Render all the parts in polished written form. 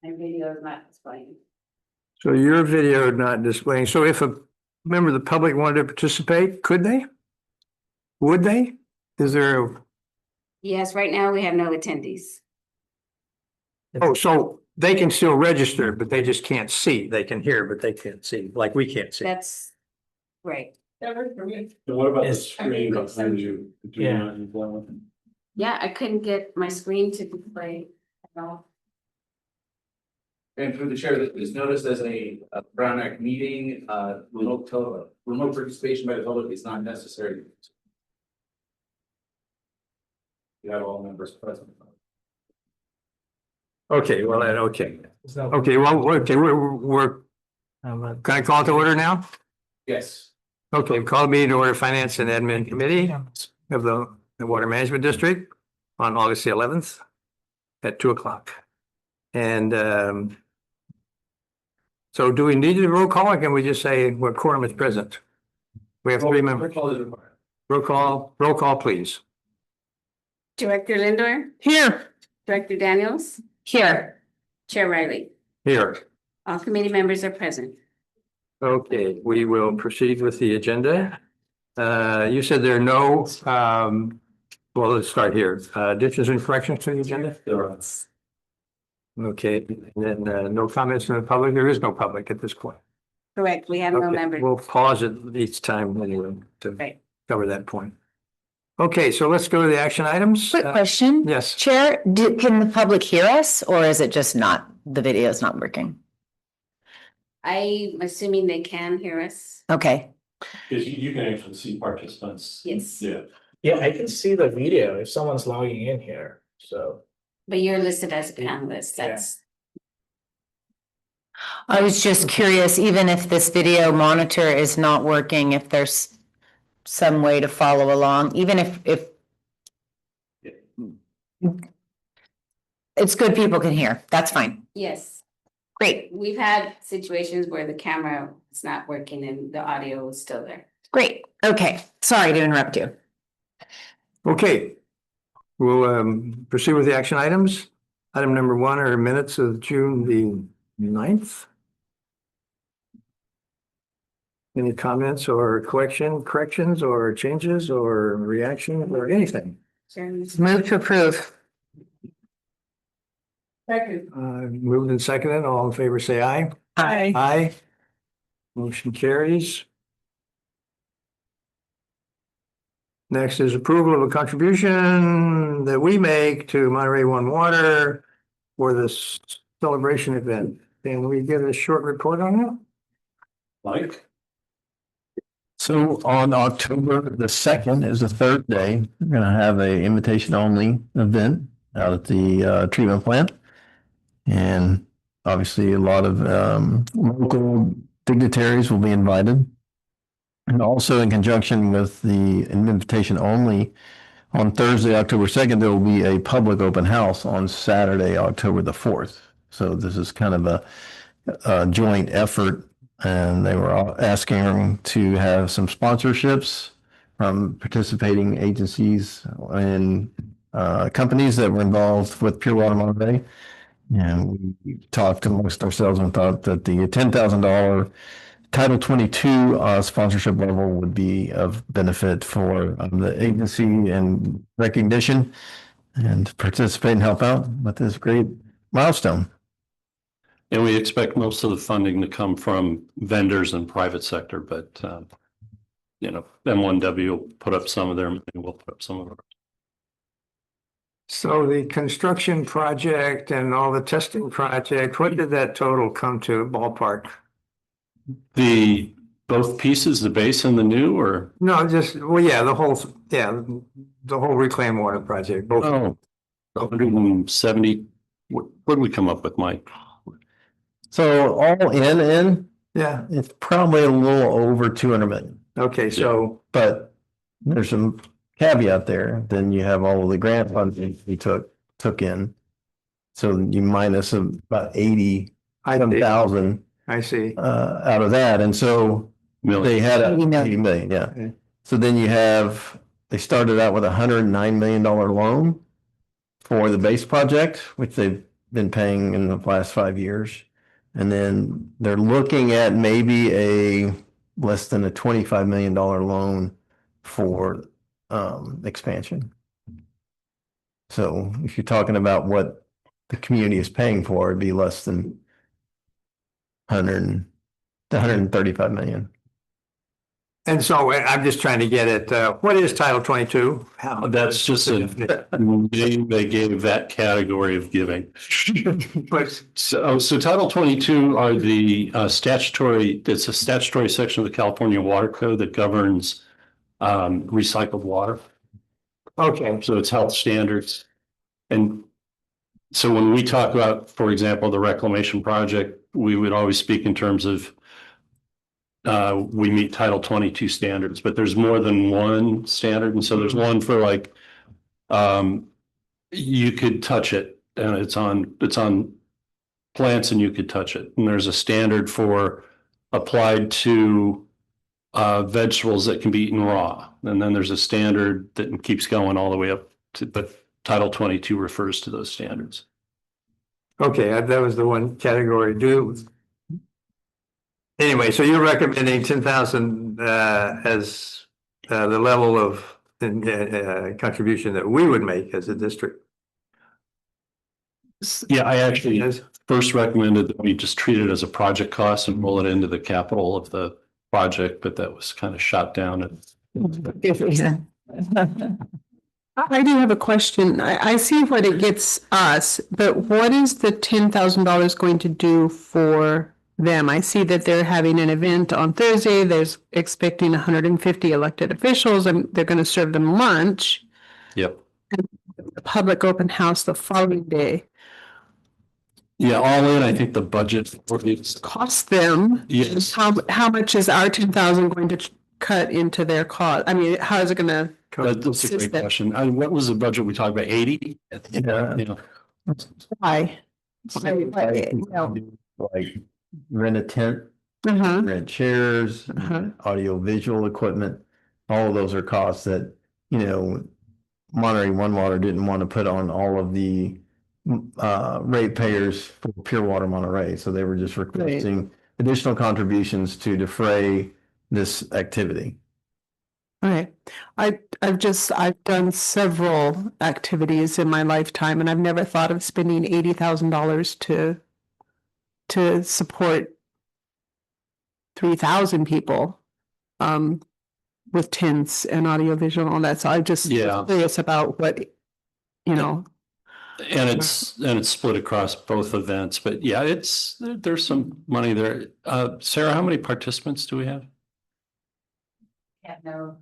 My video is not displaying. So your video not displaying. So if a member of the public wanted to participate, could they? Would they? Is there a, Yes, right now we have no attendees. oh, so they can still register, but they just can't see. They can hear, but they can't see, like we can't see. That's right. And what about the Is- screen behind you? Do you Yeah. not use one? Yeah, I couldn't get my screen to display at all. And through the chair, this is noticed as a Brown Act meeting, remote participation by the public is not necessary. You have all members present. Okay, well, okay. Okay, well, okay, we're, can I call it to order now? Yes. Okay, call the meeting to order, Finance and Admin Committee of the Water Management District on August the 11th at 2:00. And so do we need a roll call or can we just say what quorum is present? We have three members. Roll call, please. Director Lindor, Here. Director Daniels, Here. Chair Riley. Here. All committee members are present. Okay, we will proceed with the agenda. You said there are no, well, let's start here. Additions and corrections to the agenda? There are. Okay, and then no comments from the public. There is no public at this point. Correct, we have no Okay, members. we'll pause it each time anyway to Right. cover that point. Okay, so let's go to the action items. Quick question. Yes, Chair, can the public hear us or is it just not, the video is not working? I'm assuming they can hear us. Okay, Because you can actually see participants. Yes. Yeah. Yeah, I can see the video if someone's logging in here, so. But you're listed as a panelist. That's, I was just curious, even if this video monitor is not working, if there's some way to follow along, even if it's good people can hear, that's fine. yes. Great, We've had situations where the camera is not working and the audio is still there. great. Okay, sorry to interrupt you. okay. We'll proceed with the action items. Item number 1 are minutes of June the 9th. Any comments or corrections or changes or reaction or anything? Move to approve. Moved and seconded, all in favor say aye. Aye. Aye. Motion carries. Next is approval of a contribution that we make to Monterey One Water for this celebration event. Can we get a short report on that? Mike? So on October the 2nd is the third day, we're gonna have a invitation only event out at the treatment plant. And obviously a lot of local dignitaries will be invited. And also in conjunction with the invitation only, on Thursday, October 2nd, there will be a public open house on Saturday, October the 4th. So this is kind of a joint effort. And they were all asking to have some sponsorships from participating agencies and companies that were involved with Pure Water Monterey. And we talked amongst ourselves and thought that the $10,000 Title 22 sponsorship level would be of benefit for the agency and recognition and to participate and help out with this great milestone. And we expect most of the funding to come from vendors and private sector, but M1W will put up some of their money, we'll put up some of ours. So the construction project and all the testing project, what did that total come to ballpark? Both pieces, the base and the new, or? No, just, well, yeah, the whole reclaim water project, both. Oh, 170, what did we come up with, Mike? So all in, Yeah, it's probably a little over 200 million. okay, so, But there's some caveat there. Then you have all of the grant funding we took in. So you minus about 80,000 I see. out of that. And so Million. they had 80 million. 80 million, yeah. Okay. So then they started out with $109 million loan for the base project, which they've been paying in the last 5 years. And then they're looking at maybe a less than a $25 million loan for expansion. So if you're talking about what the community is paying for, it'd be less than 135 million. And so I'm just trying to get at, what is Title 22? How? That's just a name they gave that category of giving. But So Title 22 are the statutory, it's a statutory section of the California Water Code that governs recycled water. okay, So it's health standards. And so when we talk about, for example, the reclamation project, we would always speak in terms of we meet Title 22 standards, but there's more than one standard. And so there's one for like you could touch it and it's on plants and you could touch it. And there's a standard for applied to vegetables that can be eaten raw. And then there's a standard that keeps going all the way up to, but Title 22 refers to those standards. okay, that was the one category. Anyway, so you're recommending 10,000 as the level of contribution that we would make as a district. Yeah, I actually Yes. first recommended that we just treat it as a project cost and roll it into the capital of the project, but that was kind of shot down. Good reason. I do have a question. I see what it gets us, but what is the $10,000 going to do for them? I see that they're having an event on Thursday. There's expecting 150 elected officials and they're going to serve them lunch. Yep. The public open house the following day. Yeah, all in, I think the budget for these Cost them. Yes. How much is our 10,000 going to cut into their cost? I mean, how is it going to? That's a great question. What was the budget we talked about? 80? Yeah. You know, Why? Like rent a tent, Uh-huh. rent chairs, Uh-huh. audio visual equipment. All of those are costs that, Monterey One Water didn't want to put on all of the ratepayers for Pure Water Monterey. So they were just requesting additional contributions to defray this activity. Okay, I've done several activities in my lifetime and I've never thought of spending $80,000 to support 3,000 people with tents and audiovisual and all that. So I'm just Yeah. curious about what, and it's split across both events, but yeah, there's some money there. Sarah, how many participants do we have? Yeah, no.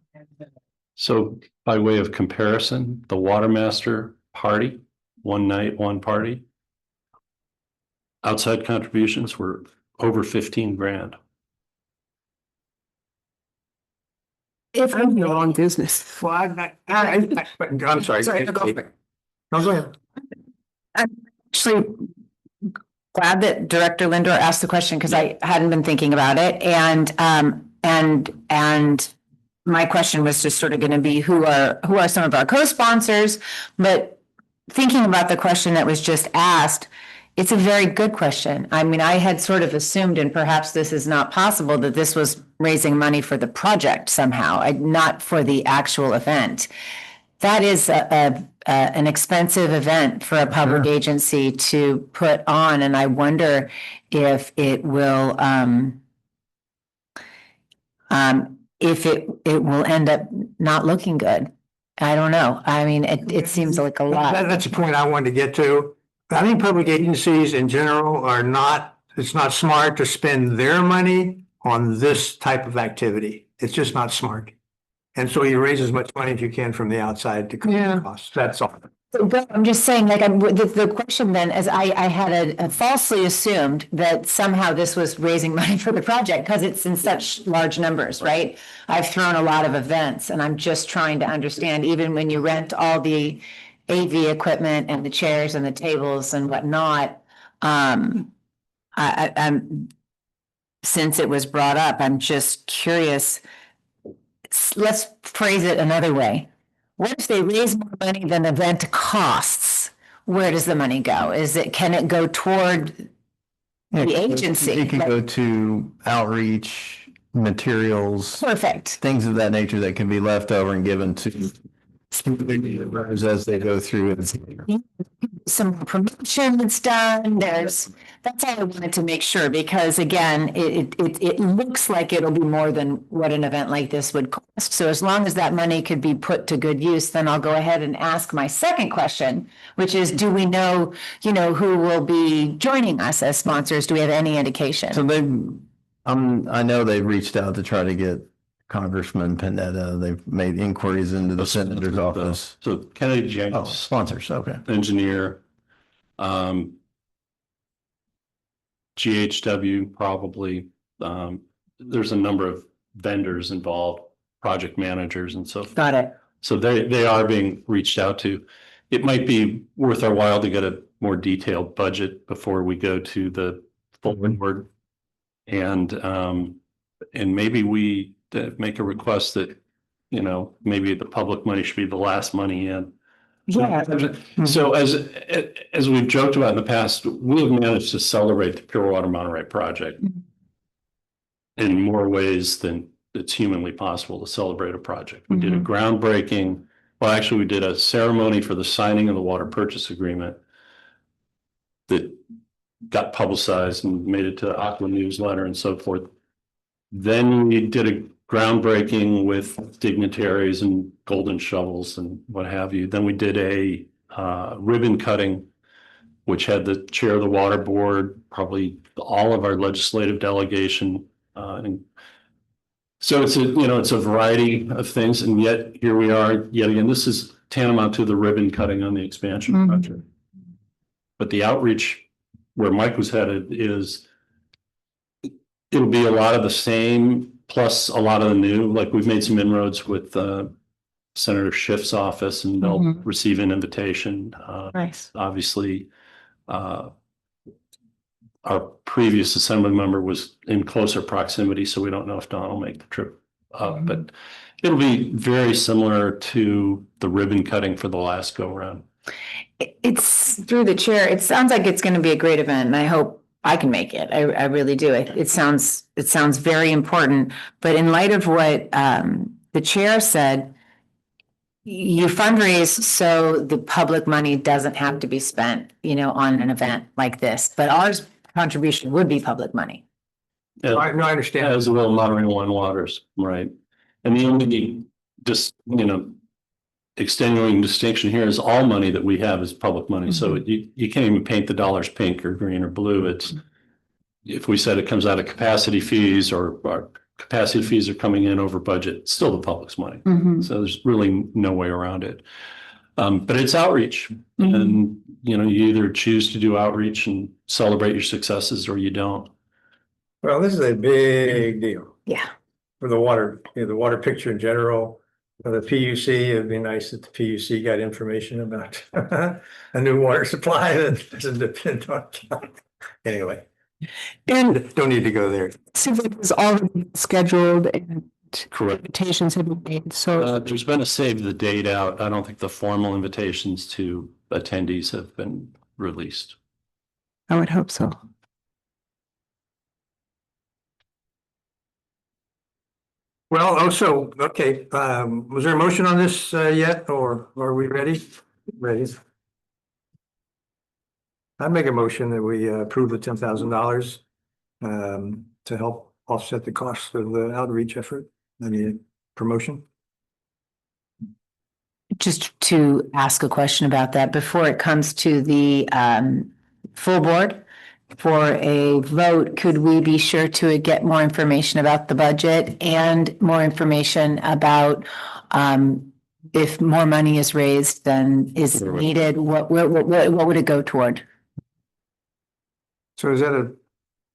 So by way of comparison, the Watermaster party, one night, one party. Outside contributions were over 15 grand. if I'm the wrong business. Well, I'm sorry. Sorry, go for it. No, go ahead. Actually glad that Director Lindor asked the question because I hadn't been thinking about it. And my question was just sort of going to be who are some of our co-sponsors, but thinking about the question that was just asked, it's a very good question. I mean, I had sort of assumed, and perhaps this is not possible, that this was raising money for the project somehow, not for the actual event. That is an expensive event for a public agency to put on, and I wonder if it will it will end up not looking good. I don't know. I mean, it seems like a lot. That's the point I wanted to get to. I think public agencies in general it's not smart to spend their money on this type of activity. It's just not smart. And so you raise as much money as you can from the outside to cover the costs. That's all. So, Bill, I'm just saying, like, the question then is I had falsely assumed that somehow this was raising money for the project because it's in such large numbers, right? I've thrown a lot of events and I'm just trying to understand, even when you rent all the AV equipment and the chairs and the tables and whatnot, I'm since it was brought up, I'm just curious. Let's phrase it another way. What if they raise more money than the event costs? where does the money go? Can it go toward Yeah, the agency? It can go to outreach, materials, Perfect. things of that nature that can be left over and given to members as they go through it. Some promotion that's done, that's all I wanted to make sure, because again, it looks like it'll be more than what an event like this would cost. So as long as that money could be put to good use, then I'll go ahead and ask my second question, which is, do we know, who will be joining us as sponsors? Do we have any indication? So I know they've reached out to try to get Congressman Panetta. They've made inquiries into the senator's office. So Kennedy Oh, Jenkins, sponsors, okay. engineer, GHW probably, there's a number of vendors involved, project managers and so forth. Got it. So they are being reached out to. It might be worth our while to get a more detailed budget before we go to the full board. And maybe we make a request that, maybe the public money should be the last money in. Yeah. So as we've joked about in the past, we have managed to celebrate the Pure Water Monterey project in more ways than it's humanly possible to celebrate a project. We did a groundbreaking, well, actually, we did a ceremony for the signing of the water purchase agreement that got publicized and made it to Aqua newsletter and so forth. Then we did a groundbreaking with dignitaries and golden shovels and what have you. Then we did a ribbon cutting, which had the chair of the water board, probably all of our legislative delegation. And so it's a variety of things. And yet here we are yet again. This is tantamount to the ribbon cutting on the expansion project. But the outreach where Mike was headed is it'll be a lot of the same, plus a lot of the new. Like we've made some inroads with Senator Schiff's office, and they'll receive an invitation. Nice. Obviously, our previous assembly member was in closer proximity, so we don't know if Don will make the trip up. But it'll be very similar to the ribbon cutting for the last go round. It's through the chair. It sounds like it's going to be a great event, and I hope I can make it. I really do. It sounds very important. But in light of what the chair said, you fundraise so the public money doesn't have to be spent, on an event like this. But ours contribution would be public money. No, I understand. As will Monterey One Waters, right? And the only just extenuating distinction here is all money that we have is public money. So you can't even paint the dollars pink or green or blue. It's if we said it comes out of capacity fees or our capacity fees are coming in over budget, it's still the public's money. So there's really no way around it. But it's outreach, and you either choose to do outreach and celebrate your successes or you don't. Well, this is a big deal. Yeah. For the water, the water picture in general. For the PUC, it'd be nice if the PUC got information about a new water supply that doesn't depend on. Anyway, And don't need to go there. so it was already scheduled and Correct. invitations have been made. So There's been a save the date out. I don't think the formal invitations to attendees have been released. I would hope so. Well, okay, was there a motion on this yet, or are we ready? Ready. I'd make a motion that we approve the $10,000 to help offset the cost of the outreach effort. Any promotion? Just to ask a question about that before it comes to the full board for a vote, could we be sure to get more information about the budget and more information about if more money is raised than is needed, what would it go toward? So is that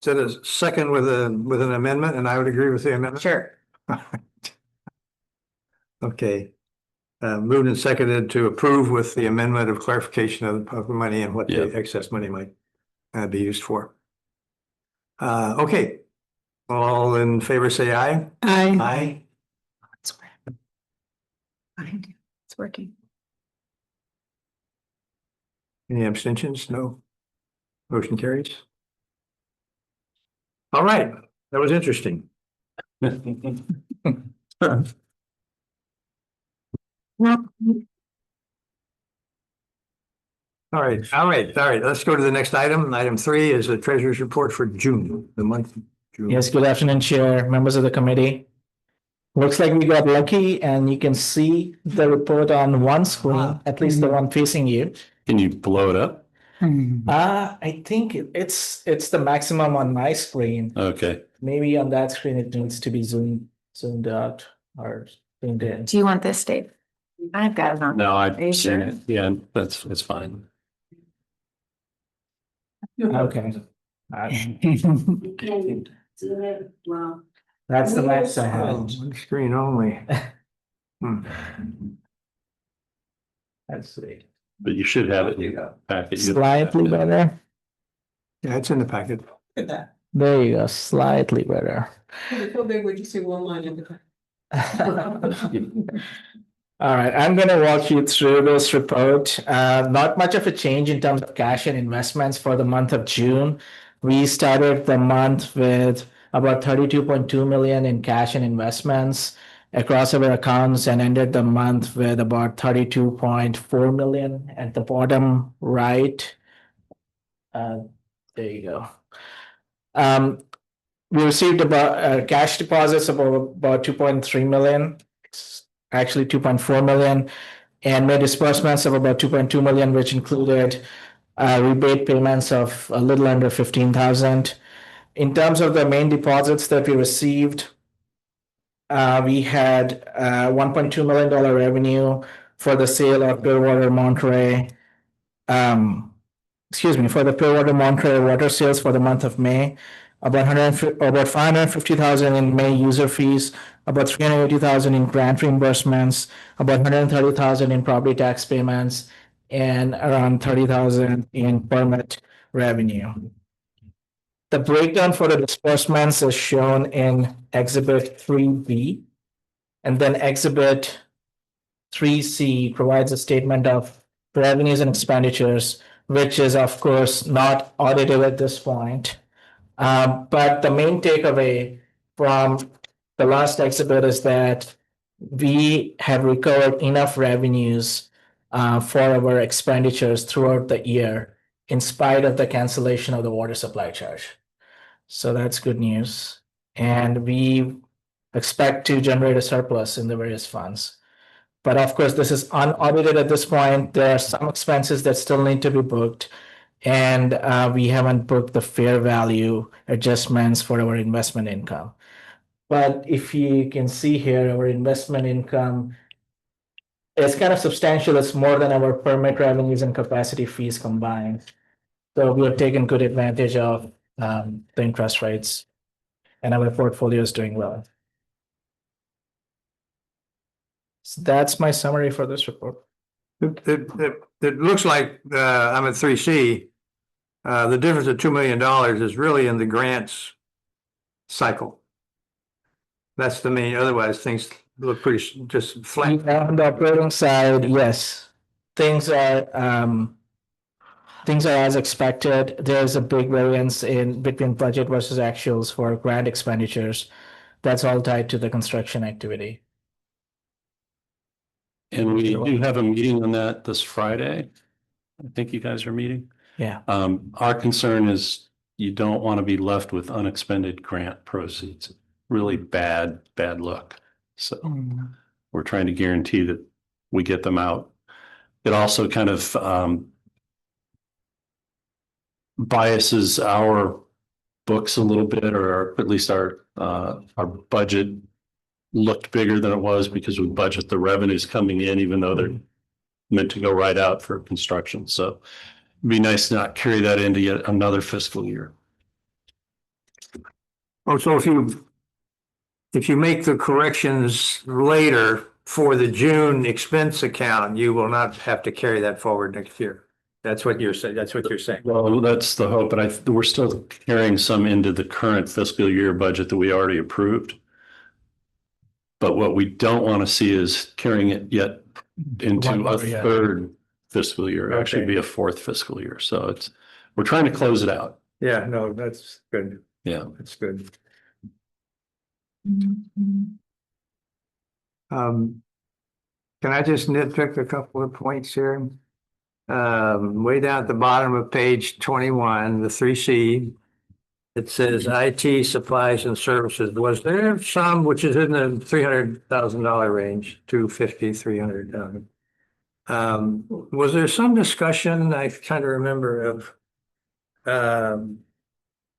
a second with an amendment? And I would agree with the amendment. Sure. Okay. Moved and seconded to approve with the amendment of clarification of the money and what the excess money might be used for. Okay. All in favor, say aye. I Aye. It's working. Any abstentions? No. Motion carries. All right, that was interesting. All right. Let's go to the next item. Item 3 is the treasurer's report for June, the month of June. Yes, good afternoon, Chair, members of the committee. Looks like we got lucky and you can see the report on one screen, at least the one facing you. Can you blow it up? I think it's the maximum on my screen. Okay. Maybe on that screen, it needs to be zoomed out or zoomed in. Do you want this, Dave? I've got it on. No, Are you I've seen sure? it. Yeah, it's fine. Okay. Wow. That's the max I Oh, have. one screen only. Hmm. Let's see. But you should have it in your packet. Slightly better. Yeah, it's in the packet. There you go, slightly better. How big would you say one line in the? All right, I'm gonna walk you through this report. Not much of a change in terms of cash and investments for the month of June. We started the month with about 32.2 million in cash and investments across our accounts and ended the month with about 32.4 million at the bottom right. There you go. We received about cash deposits of about 2.3 million. Actually 2.4 million, and made disbursements of about 2.2 million, which included rebate payments of a little under 15,000. In terms of the main deposits that we received, we had $1.2 million revenue for the sale of Clearwater Monterey. For the Clearwater Monterey water sales for the month of May. About 550,000 in May user fees, about 380,000 in grant reimbursements, about 130,000 in property tax payments, and around 30,000 in permit revenue. The breakdown for the disbursements is shown in Exhibit 3B, and then Exhibit 3C provides a statement of revenues and expenditures, which is of course not audited at this point. But the main takeaway from the last exhibit is that we have recovered enough revenues for our expenditures throughout the year, in spite of the cancellation of the water supply charge. So that's good news. And we expect to generate a surplus in the various funds. But of course, this is unaudited at this point. There are some expenses that still need to be booked. And we haven't booked the fair value adjustments for our investment income. But if you can see here, our investment income is kind of substantial. It's more than our permit revenues and capacity fees combined. So we have taken good advantage of the interest rates, and our portfolio is doing well. So that's my summary for this report. It looks like I'm at 3C. The difference of $2 million is really in the grants cycle. That's the main, otherwise things look pretty just flat. On the operating side, yes, things are as expected. There's a big variance in between budget versus actuals for grant expenditures. That's all tied to the construction activity. And we do have a meeting on that this Friday. I think you guys are meeting. Yeah. Our concern is you don't want to be left with unexpended grant proceeds. Really bad look. So we're trying to guarantee that we get them out. It also kind of biases our books a little bit, or at least our budget looked bigger than it was because we budget the revenues coming in, even though they're meant to go right out for construction. So it'd be nice to not carry that into yet another fiscal year. Oh, so if you make the corrections later for the June expense account, you will not have to carry that forward next year. That's what you're saying. That's what you're saying. Well, that's the hope, but we're still carrying some into the current fiscal year budget that we already approved. But what we don't want to see is carrying it yet into a third fiscal year, it'll actually Okay. be a fourth fiscal year. So we're trying to close it out. Yeah, no, that's good. Yeah. That's good. Can I just nitpick a couple of points here? Way down at the bottom of page 21, the 3C, it says IT supplies and services. Was there some which is in the $300,000 range, 250, 300,000? Was there some discussion, I kind of remember of,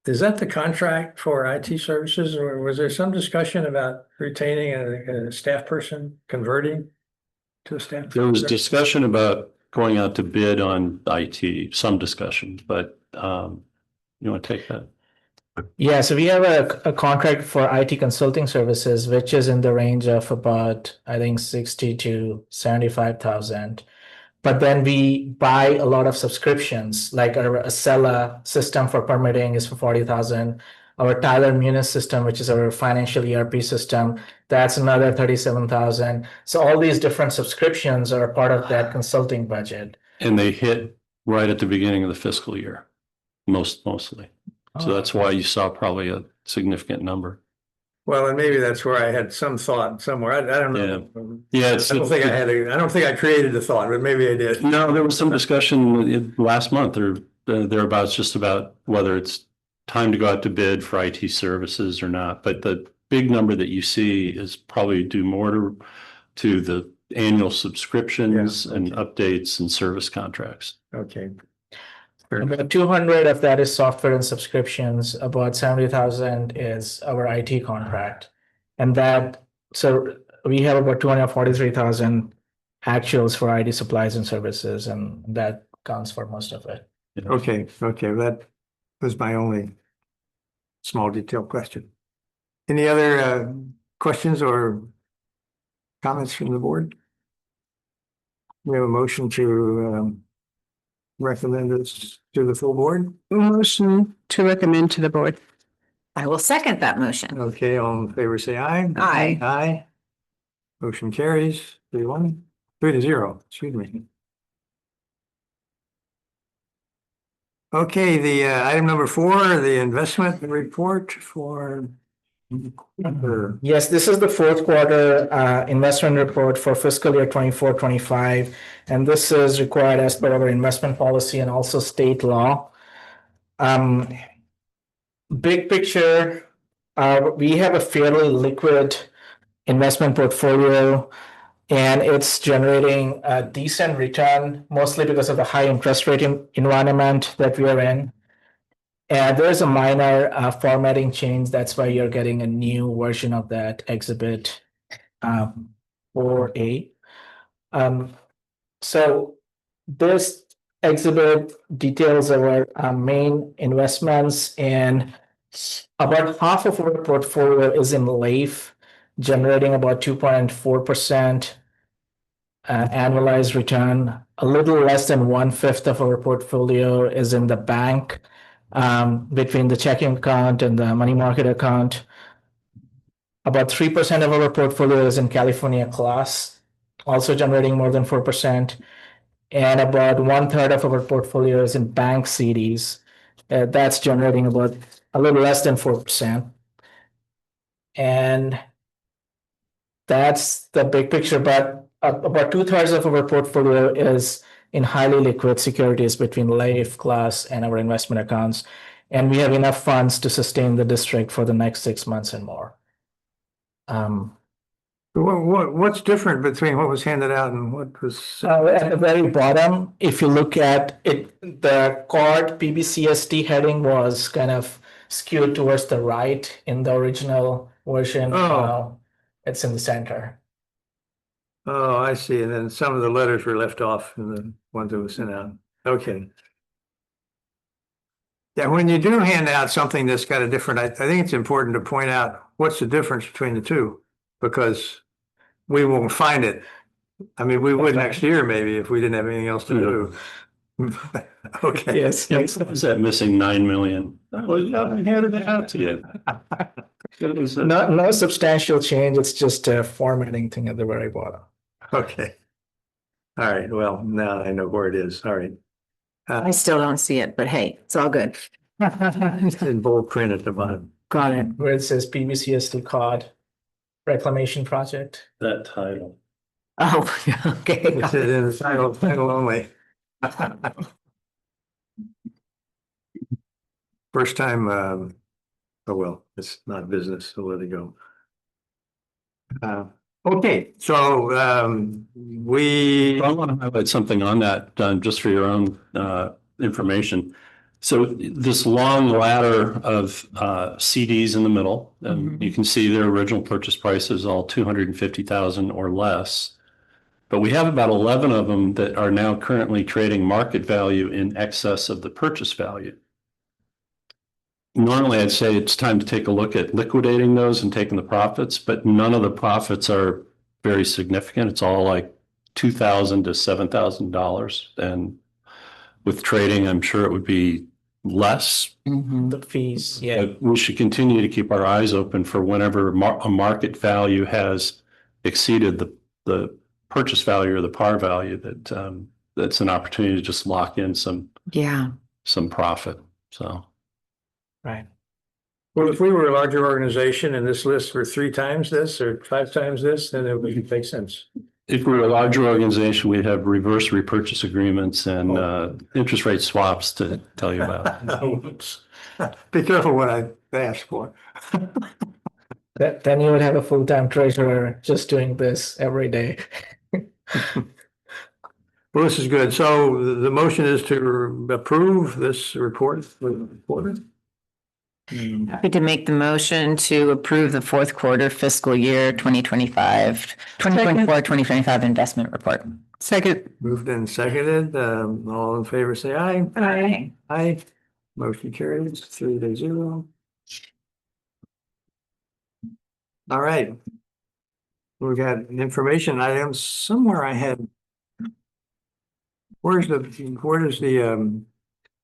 is that the contract for IT services, or was there some discussion about retaining a staff person, converting to a staff? There was discussion about going out to bid on IT, some discussion, but you want to take that? Yeah, so we have a contract for IT consulting services, which is in the range of about, I think, 60 to 75,000. But then we buy a lot of subscriptions, like our Acela system for permitting is for 40,000. Our Tyler Munis system, which is our financial ERP system, that's another 37,000. So all these different subscriptions are a part of that consulting budget. And they hit right at the beginning of the fiscal year, mostly. So that's why you saw probably a significant number. Well, and maybe that's where I had some thought somewhere. I don't know. Yeah, I don't think I don't think I created the thought, but maybe I did. No, there was some discussion last month or thereabouts just about whether it's time to go out to bid for IT services or not. But the big number that you see is probably due more to the annual subscriptions and updates and service contracts. Okay. About 200 of that is software and subscriptions. About 70,000 is our IT contract. And so we have about 243,000 actuals for IT supplies and services, and that counts for most of it. Okay, that was my only small detail question. Any other questions or comments from the board? We have a motion to recommend this to the full board. Motion to recommend to the board. I will second that motion. Okay, all in favor, say aye. Aye. Aye. Motion carries 3-0, excuse me. Okay, the item number 4, the investment report for. Yes, this is the fourth quarter investment report for fiscal year 24-25, and this is required as per our investment policy and also state law. Big picture, we have a fairly liquid investment portfolio, and it's generating a decent return, mostly because of the high interest rate environment that we are in. And there's a minor formatting change. That's why you're getting a new version of that exhibit 4A. So this exhibit details our main investments, and about half of our portfolio is in LAIF, generating about 2.4% annualized return. A little less than 1/5 of our portfolio is in the bank, between the checking account and the money market account. About 3% of our portfolio is in California class, also generating more than 4%. And about 1/3 of our portfolio is in bank CDs. That's generating about a little less than 4%. And that's the big picture, but about 2/3 of our portfolio is in highly liquid securities between LAIF, class, and our investment accounts. And we have enough funds to sustain the district for the next 6 months and more. What's different between what was handed out and what was? At the very bottom, if you look at it, the CORD PBCST heading was kind of skewed towards the right in the original version. Oh. It's in the center. Oh, I see. And then some of the letters were left off in the ones that were sent out. Okay. Yeah, when you do hand out something that's got a different, I think it's important to point out what's the difference between the two, because we won't find it. I mean, we would next year maybe if we didn't have anything else to do. Okay. Yes. What was that missing 9 million? Well, you haven't handed it out to you. No substantial change. It's just a formatting thing at the very bottom. Okay. All right, well, now I know where it is. All right. I still don't see it, but hey, it's all good. It's in bold print at the bottom. Got it. Where it says PVCSD cod reclamation project. That title. Oh, okay. It's in the title only. First time, oh, well, it's not business, so let it go. Okay, so, I want to highlight something on that, just for your own information. So this long ladder of CDs in the middle, and you can see their original purchase price is all 250,000 or less. But we have about 11 of them that are now currently trading market value in excess of the purchase value. Normally, I'd say it's time to take a look at liquidating those and taking the profits, but none of the profits are very significant. It's all like $2,000 to $7,000. And with trading, I'm sure it would be less. The fees, yeah. But we should continue to keep our eyes open for whenever a market value has exceeded the purchase value or the par value, that that's an opportunity to just lock in some profit. So. Right. well, if we were a larger organization and this list were 3 times this or 5 times this, then it would make sense. If we were a larger organization, we'd have reverse repurchase agreements and interest rate swaps to tell you about. Oops. Be careful what I ask for. Then you would have a full-time treasurer just doing this every day. Well, this is good. So the motion is to approve this report for the quarter. Happy to make the motion to approve the fourth quarter fiscal year 2024-2025 investment report. Second. Moved and seconded. All in favor, say aye. Aye. Aye. Motion carries 3-0. All right. We got an information items somewhere I had. Where does the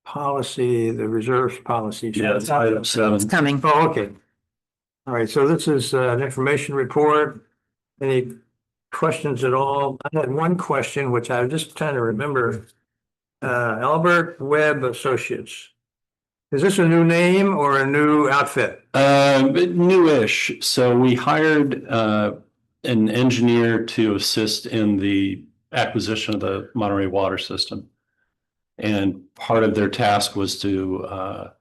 policy, the reserves policy? Yeah, it's item 7. It's coming. Oh, okay. All right, so this is an information report. Any questions at all? I had one question, which I was just trying to remember. Albert Webb Associates. Is this a new name or a new outfit? Newish. So we hired an engineer to assist in the acquisition of the Monterey water system. And part of their task was to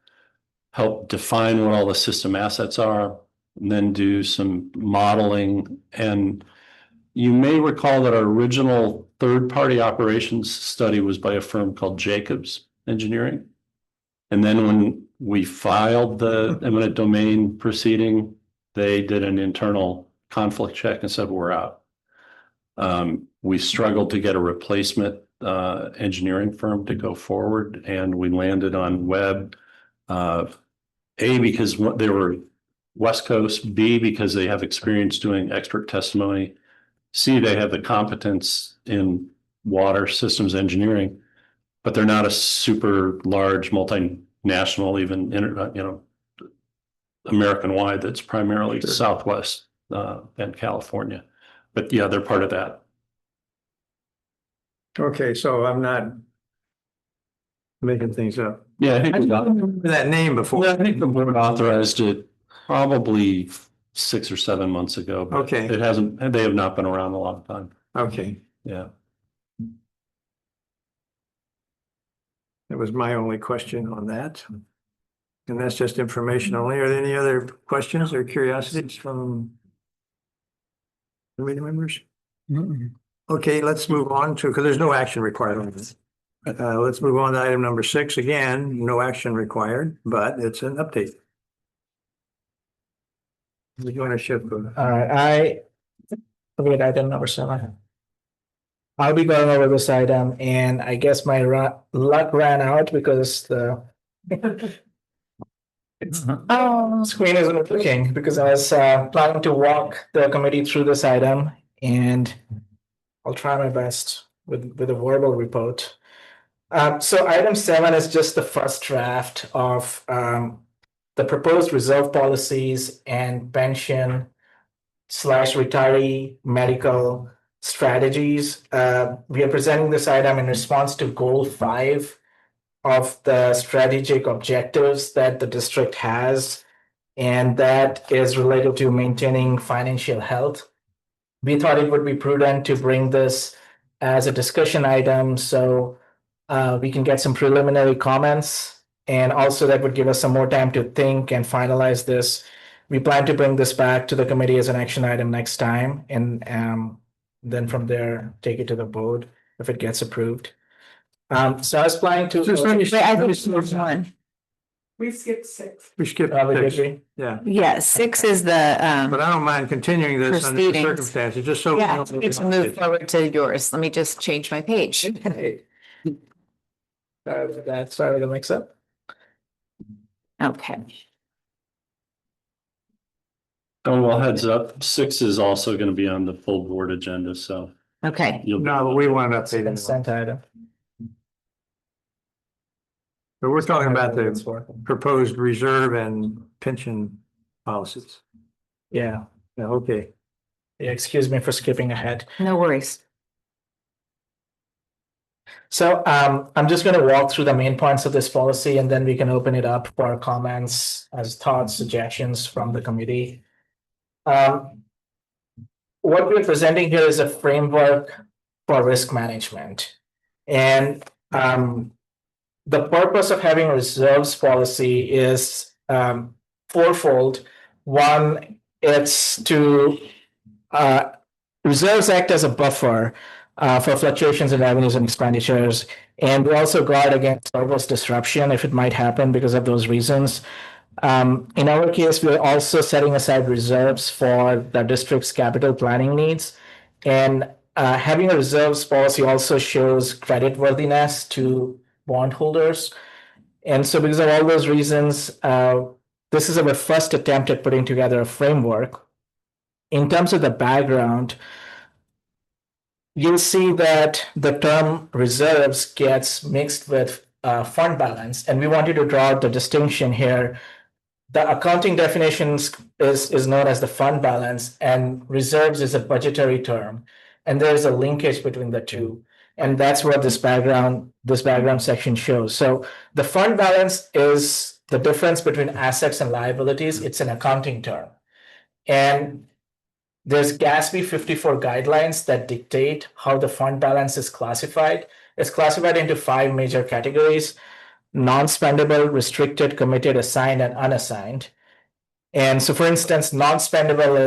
help define what all the system assets are, and then do some modeling. And you may recall that our original third-party operations study was by a firm called Jacobs Engineering. And then when we filed the eminent domain proceeding, they did an internal conflict check and said, we're out. We struggled to get a replacement engineering firm to go forward, and we landed on Webb. A, because they were West Coast, B, because they have experience doing expert testimony, C, they have the competence in water systems engineering, but they're not a super large multinational, even American wide, that's primarily Southwest and California. But yeah, they're part of that. Okay, so I'm not making things up. Yeah, I I think don't remember that name before. I think the board authorized it probably 6 or 7 months ago. But Okay. It hasn't, they have not been around a long time. Okay, Yeah. that was my only question on that. And that's just information only. Are there any other questions or curiosities from committee members? Okay, let's move on to, because there's no action required on this. Let's move on to item number 6. Again, no action required, but it's an update. You want to shift? All right, wait, item number 7. I'll be going over this item, and I guess my luck ran out because the screen isn't working, because I was planning to walk the committee through this item, and I'll try my best with a verbal report. So item 7 is just the first draft of the proposed reserve policies and pension / retiree medical strategies. We are presenting this item in response to goal 5 of the strategic objectives that the district has, and that is related to maintaining financial health. We thought it would be prudent to bring this as a discussion item so we can get some preliminary comments, and also that would give us some more time to think and finalize this. We plan to bring this back to the committee as an action item next time, and then from there, take it to the board if it gets approved. So I was planning to. Just let me- Wait, I let me- think there's one. We skipped 6. We skipped We did 6, agree? yeah. Yeah, 6 is the, But I don't mind continuing this under the Proceedings. circumstances, just so. we yeah, don't- we can move forward to yours. Let me just change my page. Sorry about that. Sorry to mix up. Okay. Oh, well, heads up, 6 is also going to be on the full board agenda, so Okay. you'll. No, but we want to It's a update it. consent item. But we're talking about It's the working. proposed reserve and pension policies. Yeah, Yeah, okay. yeah, excuse me for skipping ahead. No worries. So I'm just going to walk through the main points of this policy, and then we can open it up for comments as thoughts, suggestions from the committee. What we're presenting here is a framework for risk management. And the purpose of having a reserves policy is fourfold. One, it's to reserves act as a buffer for fluctuations in revenues and expenditures. And we also guard against service disruption if it might happen because of those reasons. In our case, we're also setting aside reserves for the district's capital planning needs. And having a reserves policy also shows creditworthiness to bondholders. And so because of all those reasons, this is our first attempt at putting together a framework. In terms of the background, you'll see that the term reserves gets mixed with fund balance, and we wanted to draw the distinction here. The accounting definitions is known as the fund balance, and reserves is a budgetary term, and there's a linkage between the two, and that's what this background section shows. So the fund balance is the difference between assets and liabilities. It's an accounting term, and there's GASB 54 guidelines that dictate how the fund balance is classified. It's classified into 5 major categories: non-spendable, restricted, committed, assigned, and unassigned. And so, for instance, non-spendable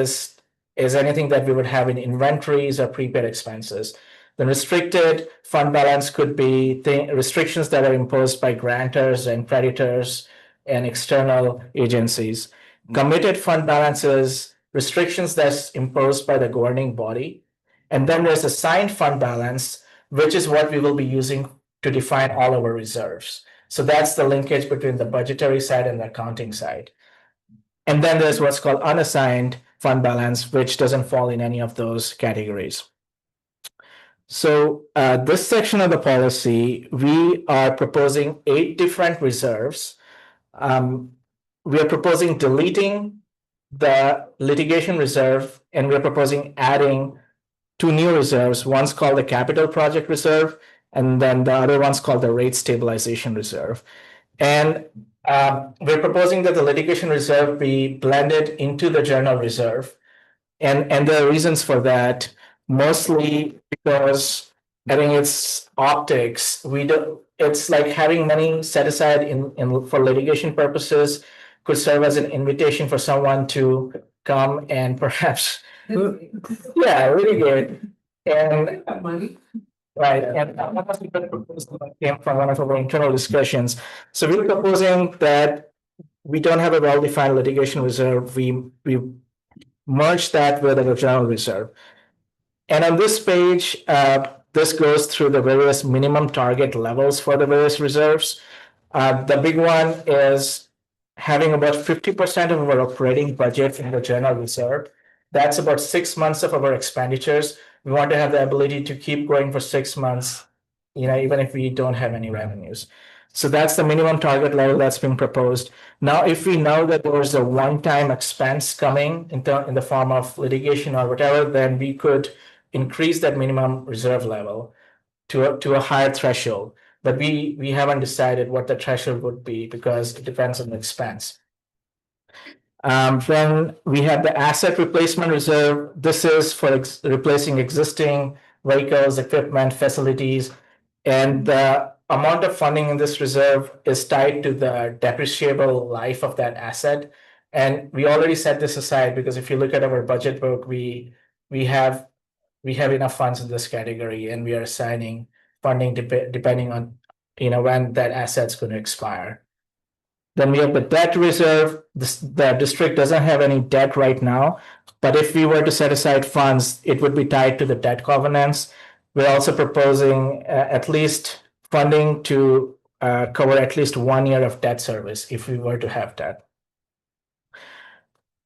is anything that we would have in inventories or prepaid expenses. The restricted fund balance could be restrictions that are imposed by grantors and creditors and external agencies. Committed fund balance is restrictions that's imposed by the governing body. And then there's assigned fund balance, which is what we will be using to define all our reserves. So that's the linkage between the budgetary side and the accounting side. And then there's what's called unassigned fund balance, which doesn't fall in any of those categories. So this section of the policy, we are proposing 8 different reserves. We are proposing deleting the litigation reserve, and we're proposing adding 2 new reserves. One's called the capital project reserve, and then the other one's called the rate stabilization reserve. And we're proposing that the litigation reserve be blended into the general reserve. And there are reasons for that, mostly because I think it's optics. It's like having money set aside for litigation purposes could serve as an invitation for someone to come and perhaps, yeah, really good. And Money. right, and that was a good proposal that came from one of our internal discussions. So we're proposing that we don't have a well-defined litigation reserve. We merge that with a general reserve. And on this page, this goes through the various minimum target levels for the various reserves. The big one is having about 50% of our operating budget in the general reserve. That's about 6 months of our expenditures. We want to have the ability to keep going for 6 months, even if we don't have any revenues. So that's the minimum target level that's being proposed. Now, if we know that there's a one-time expense coming in the form of litigation or whatever, then we could increase that minimum reserve level to a higher threshold. But we haven't decided what the threshold would be because it depends on the expense. Then we have the asset replacement reserve. This is for replacing existing vehicles, equipment, facilities. And the amount of funding in this reserve is tied to the depreciable life of that asset. And we already set this aside because if you look at our budget book, we have enough funds in this category, and we are assigning funding depending on when that asset's going to expire. Then we have the debt reserve. The district doesn't have any debt right now, but if we were to set aside funds, it would be tied to the debt covenants. We're also proposing at least funding to cover at least 1 year of debt service if we were to have that.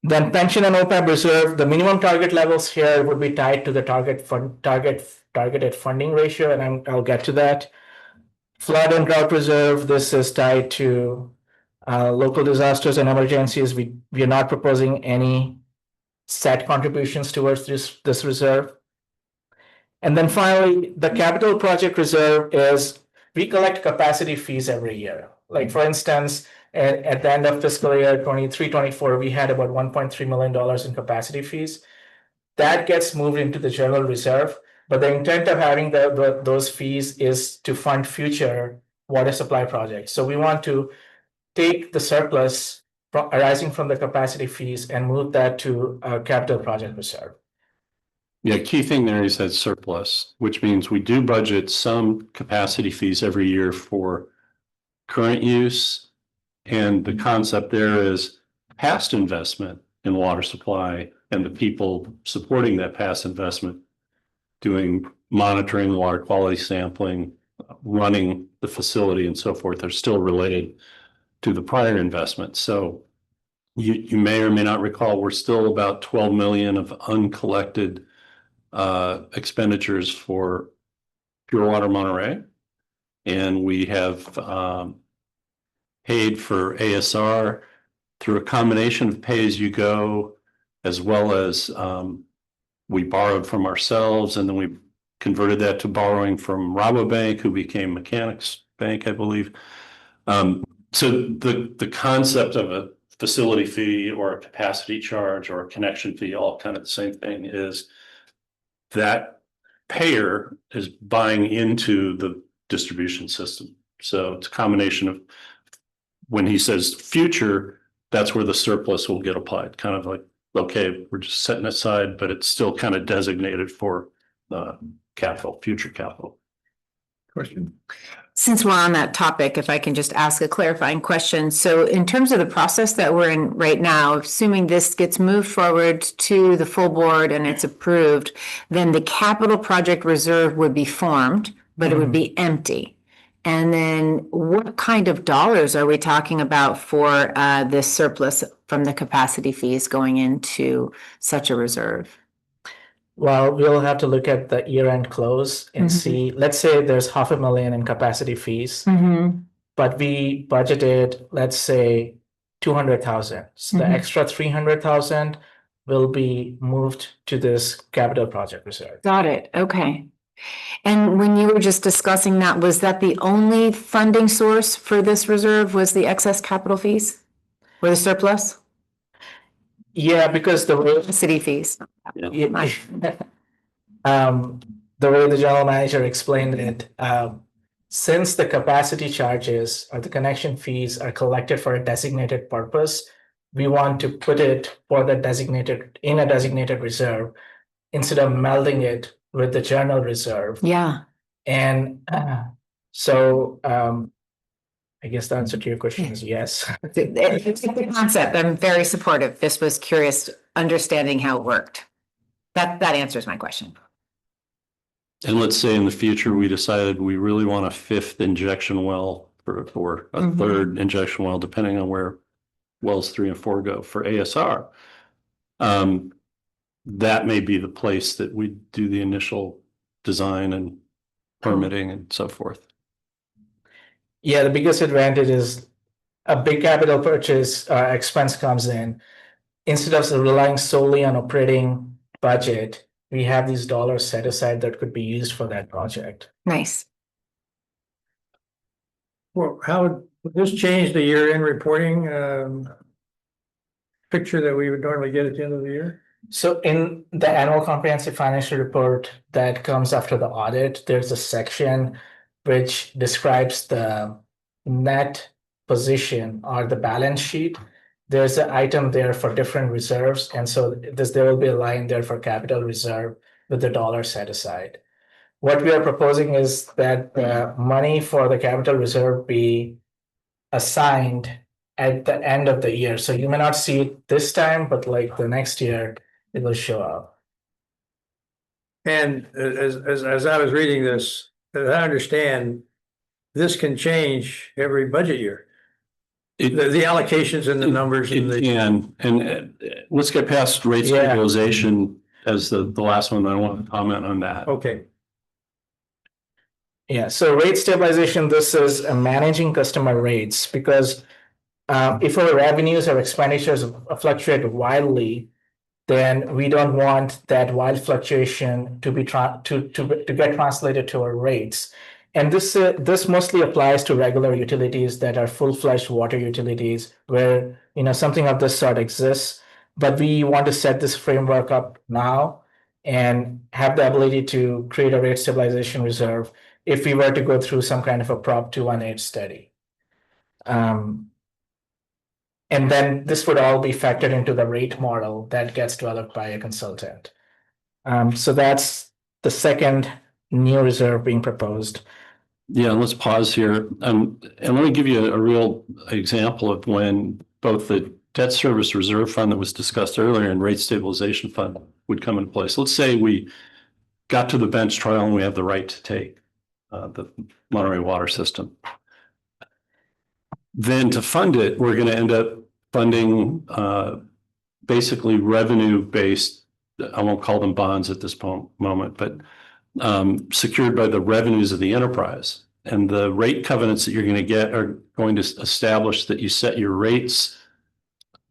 Then pension and OPEB reserve, the minimum target levels here would be tied to the targeted funding ratio, and I'll get to that. Flood and drought reserve, this is tied to local disasters and emergencies. We are not proposing any set contributions towards this reserve. And then finally, the capital project reserve is we collect capacity fees every year. Like for instance, at the end of fiscal year 23-24, we had about $1.3 million in capacity fees. That gets moved into the general reserve, but the intent of having those fees is to fund future water supply projects. So we want to take the surplus arising from the capacity fees and move that to a capital project reserve. Yeah, key thing there is that surplus, which means we do budget some capacity fees every year for current use. And the concept there is past investment in water supply and the people supporting that past investment, doing monitoring, water quality sampling, running the facility and so forth, are still related to the prior investment. So you may or may not recall, we're still about 12 million of uncollected expenditures for Pure Water Monterey. And we have paid for ASR through a combination of pay-as-you-go, as well as we borrowed from ourselves, and then we converted that to borrowing from Rabobank, who became Mechanics Bank, I believe. So the concept of a facility fee or a capacity charge or a connection fee, all kind of the same thing, is that payer is buying into the distribution system. So it's a combination of, when he says future, that's where the surplus will get applied. Kind of like, okay, we're just setting aside, but it's still kind of designated for capital, future capital. Question? Since we're on that topic, if I can just ask a clarifying question. So in terms of the process that we're in right now, assuming this gets moved forward to the full board and it's approved, then the capital project reserve would be formed, but it would be empty. And then what kind of dollars are we talking about for this surplus from the capacity fees going into such a reserve? Well, we'll have to look at the year-end close and see, let's say there's $500,000 in capacity fees, but we budgeted, let's say, 200,000. So the extra 300,000 will be moved to this capital project reserve. Got it. Okay. And when you were just discussing that, was that the only funding source for this reserve was the excess capital fees or the surplus? Yeah, because the way City fees. the way the general manager explained it, since the capacity charges or the connection fees are collected for a designated purpose, we want to put it for the in a designated reserve instead of melding it with the general reserve. Yeah. And so I guess the answer to your question is yes. It's the concept. I'm very supportive. This was curious, understanding how it worked. That answers my question. And let's say in the future, we decided we really want a fifth injection well or a third injection well, depending on where wells 3 and 4 go for ASR. That may be the place that we do the initial design and permitting and so forth. Yeah, the biggest advantage is a big capital purchase expense comes in. Instead of relying solely on operating budget, we have these dollars set aside that could be used for that project. Nice. Well, how would this change the year-end reporting picture that we would normally get at the end of the year? So in the annual comprehensive financial report that comes after the audit, there's a section which describes the net position or the balance sheet. There's an item there for different reserves, and so there will be a line there for capital reserve with the dollar set aside. What we are proposing is that the money for the capital reserve be assigned at the end of the year. So you may not see it this time, but like the next year, it will show up. And as I was reading this, as I understand, this can change every budget year. The allocations and the numbers and the. Let's get past rate Yeah. stabilization as the last one. I want to comment on that. Okay. Yeah, so rate stabilization, this is managing customer rates because if our revenues or expenditures fluctuate wildly, then we don't want that wild fluctuation to be to get translated to our rates. And this mostly applies to regular utilities that are full-fledged water utilities where something of this sort exists. But we want to set this framework up now and have the ability to create a rate stabilization reserve if we were to go through some kind of a Prop 218 study. And then this would all be factored into the rate model that gets developed by a consultant. So that's the second new reserve being proposed. Yeah, let's pause here. And let me give you a real example of when both the debt service reserve fund that was discussed earlier and rate stabilization fund would come into place. Let's say we got to the bench trial and we have the right to take the Monterey water system. Then to fund it, we're going to end up funding basically revenue-based, I won't call them bonds at this moment, but secured by the revenues of the enterprise. And the rate covenants that you're going to get are going to establish that you set your rates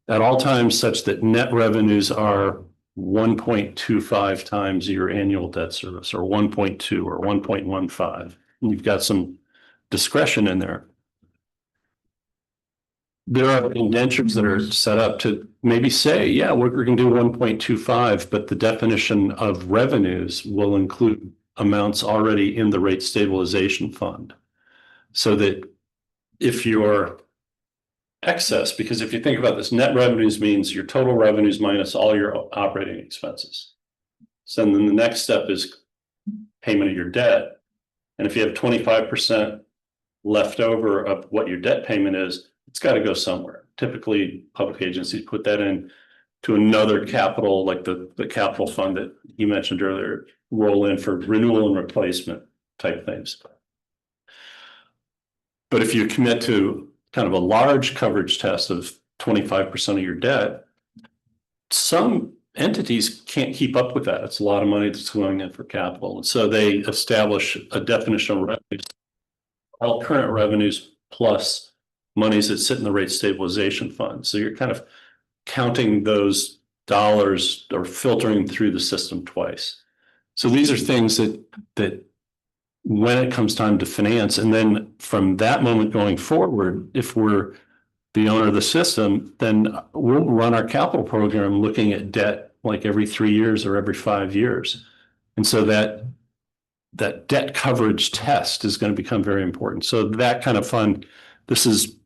at all times such that net revenues are 1.25 times your annual debt service, or 1.2 or 1.15. And you've got some discretion in there. There are indentures that are set up to maybe say, yeah, we're going to do 1.25, but the definition of revenues will include amounts already in the rate stabilization fund. So that if your excess, because if you think about this, net revenues means your total revenues minus all your operating expenses. So then the next step is payment of your debt. And if you have 25% left over of what your debt payment is, it's got to go somewhere. Typically, public agencies put that in to another capital, like the capital fund that you mentioned earlier, roll in for renewal and replacement type things. But if you commit to kind of a large coverage test of 25% of your debt, some entities can't keep up with that. It's a lot of money that's going in for capital. And so they establish a definition of revenues, all current revenues plus monies that sit in the rate stabilization fund. So you're kind of counting those dollars or filtering through the system twice. So these are things that when it comes time to finance, and then from that moment going forward, if we're the owner of the system, then we'll run our capital program looking at debt like every 3 years or every 5 years. And so that debt coverage test is going to become very important. So that kind of fund, this is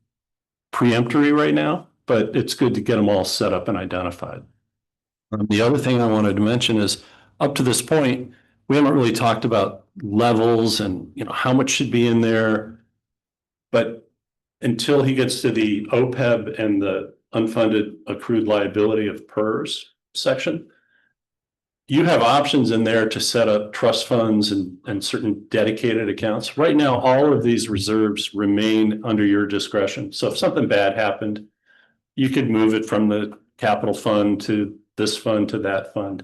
preemptory right now, but it's good to get them all set up and identified. The other thing I wanted to mention is up to this point, we haven't really talked about levels and how much should be in there. But until he gets to the OPEB and the unfunded accrued liability of PERS section, you have options in there to set up trust funds and certain dedicated accounts. Right now, all of these reserves remain under your discretion. So if something bad happened, you could move it from the capital fund to this fund to that fund.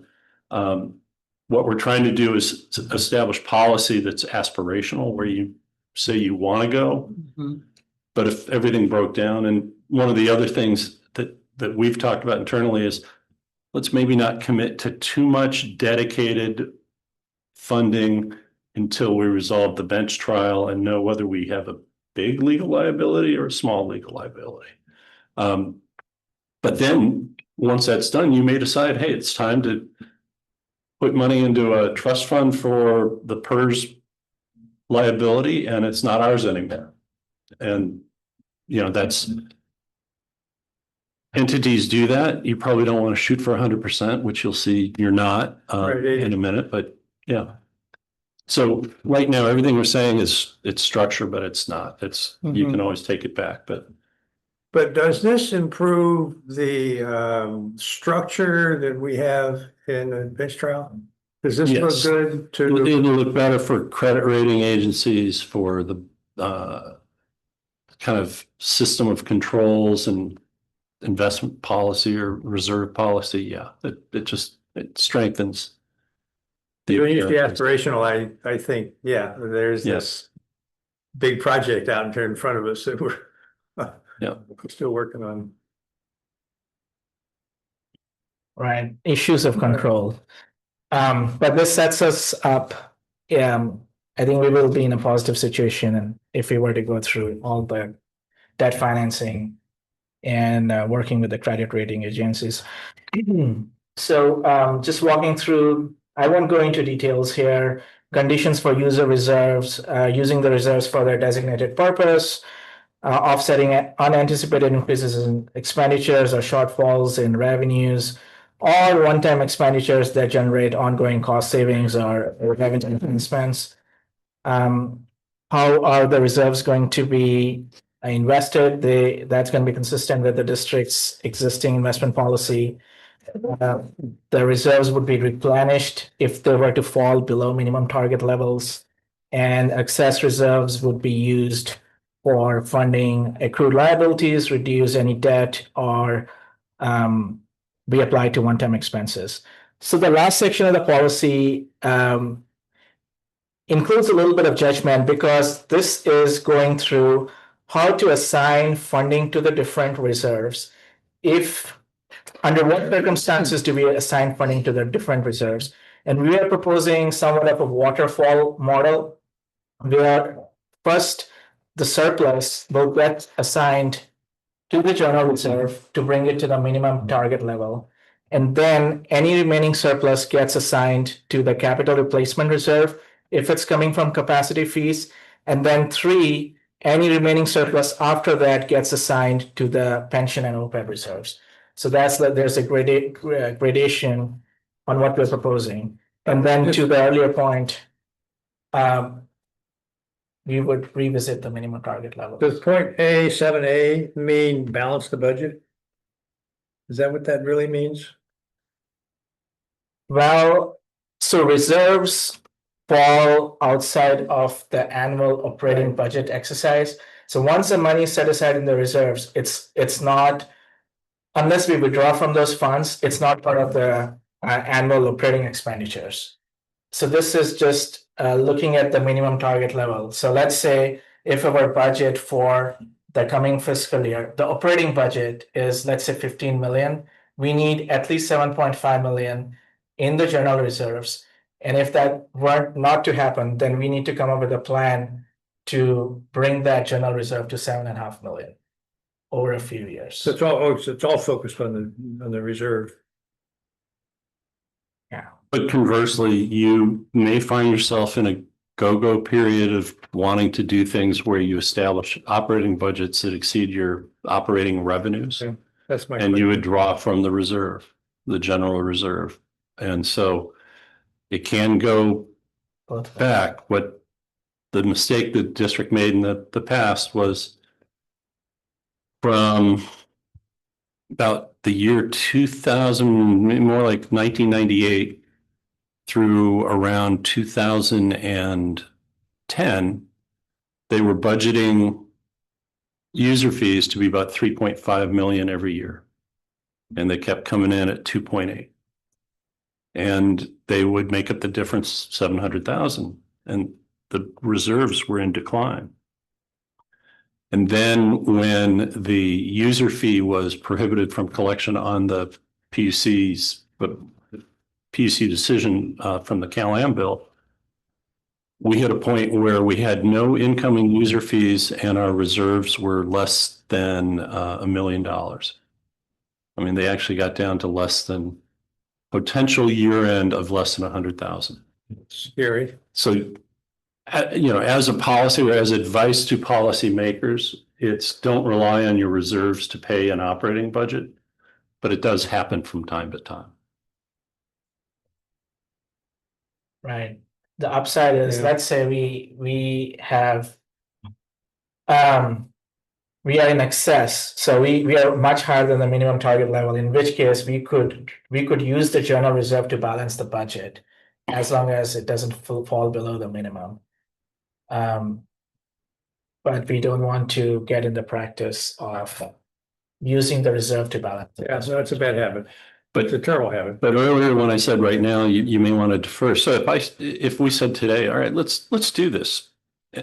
What we're trying to do is to establish policy that's aspirational, where you say you want to go, but if everything broke down, and one of the other things that we've talked about internally is, let's maybe not commit to too much dedicated funding until we resolve the bench trial and know whether we have a big legal liability or a small legal liability. But then, once that's done, you may decide, hey, it's time to put money into a trust fund for the PERS liability, and it's not ours anymore. And, you know, that's entities do that. You probably don't want to shoot for 100%, which you'll see you're not in a minute, but yeah. So right now, everything we're saying is it's structure, but it's not. It's you can always take it back, but. But does this improve the structure that we have in the bench trial? Does this look Yes. good to? It'll look better for credit rating agencies, for the kind of system of controls and investment policy or reserve policy. Yeah, it strengthens. The aspirational, I think, yeah, there's this big project out there in front of us that we're still working on. Right, issues of control. But this sets us up. I think we will be in a positive situation, and if we were to go through all the debt financing and working with the credit rating agencies. So just walking through, I won't go into details here. Conditions for user reserves, using the reserves for their designated purpose, offsetting unanticipated increases in expenditures or shortfalls in revenues, or one-time expenditures that generate ongoing cost savings or revenue enhancements. How are the reserves going to be invested? That's going to be consistent with the district's existing investment policy. The reserves would be replenished if they were to fall below minimum target levels, and excess reserves would be used for funding accrued liabilities, reduce any debt, or be applied to one-time expenses. So the last section of the policy includes a little bit of judgment, because this is going through how to assign funding to the different reserves. Under what circumstances do we assign funding to the different reserves? And we are proposing somewhat of a waterfall model, where first the surplus will get assigned to the general reserve to bring it to the minimum target level. And then any remaining surplus gets assigned to the capital replacement reserve if it's coming from capacity fees. And then three, any remaining surplus after that gets assigned to the pension and OPEB reserves. So there's a gradation on what we're proposing. And then to the earlier point, we would revisit the minimum target level. Does point A, 7A mean balance the budget? Is that what that really means? Well, so reserves fall outside of the annual operating budget exercise. So once the money is set aside in the reserves, it's not, unless we withdraw from those funds, it's not part of the annual operating expenditures. So this is just looking at the minimum target level. So let's say if our budget for the coming fiscal year, the operating budget is, let's say, 15 million, we need at least 7.5 million in the general reserves. And if that were not to happen, then we need to come up with a plan to bring that general reserve to 7.5 million over a few years. So it's all focused on the reserve. Yeah. But conversely, you may find yourself in a go-go period of wanting to do things where you establish operating budgets that exceed your operating revenues. Okay. That's my And question. you would draw from the reserve, the general reserve. And so it can go back. What the mistake the district made in the past was from about the year 2000, more like 1998 through around 2010, they were budgeting user fees to be about 3.5 million every year. And they kept coming in at 2.8. And they would make up the difference, 700,000. And the reserves were in decline. And then when the user fee was prohibited from collection on the PUC's but PC decision from the Cal-Am bill, we hit a point where we had no incoming user fees and our reserves were less than $1 million. I mean, they actually got down to less than potential year end of less than 100,000. Scary. So, as a policy or as advice to policymakers, it's don't rely on your reserves to pay an operating budget, but it does happen from time to time. Right. The upside is, Yeah. let's say we have we are in excess, so we are much higher than the minimum target level, in which case we could use the general reserve to balance the budget as long as it doesn't fall below the minimum. But we don't want to get in the practice of using the reserve to balance. Yeah, so it's a bad habit, but it's a terrible habit. But earlier when I said right now, you may want to defer. So if we said today, all right, let's do this.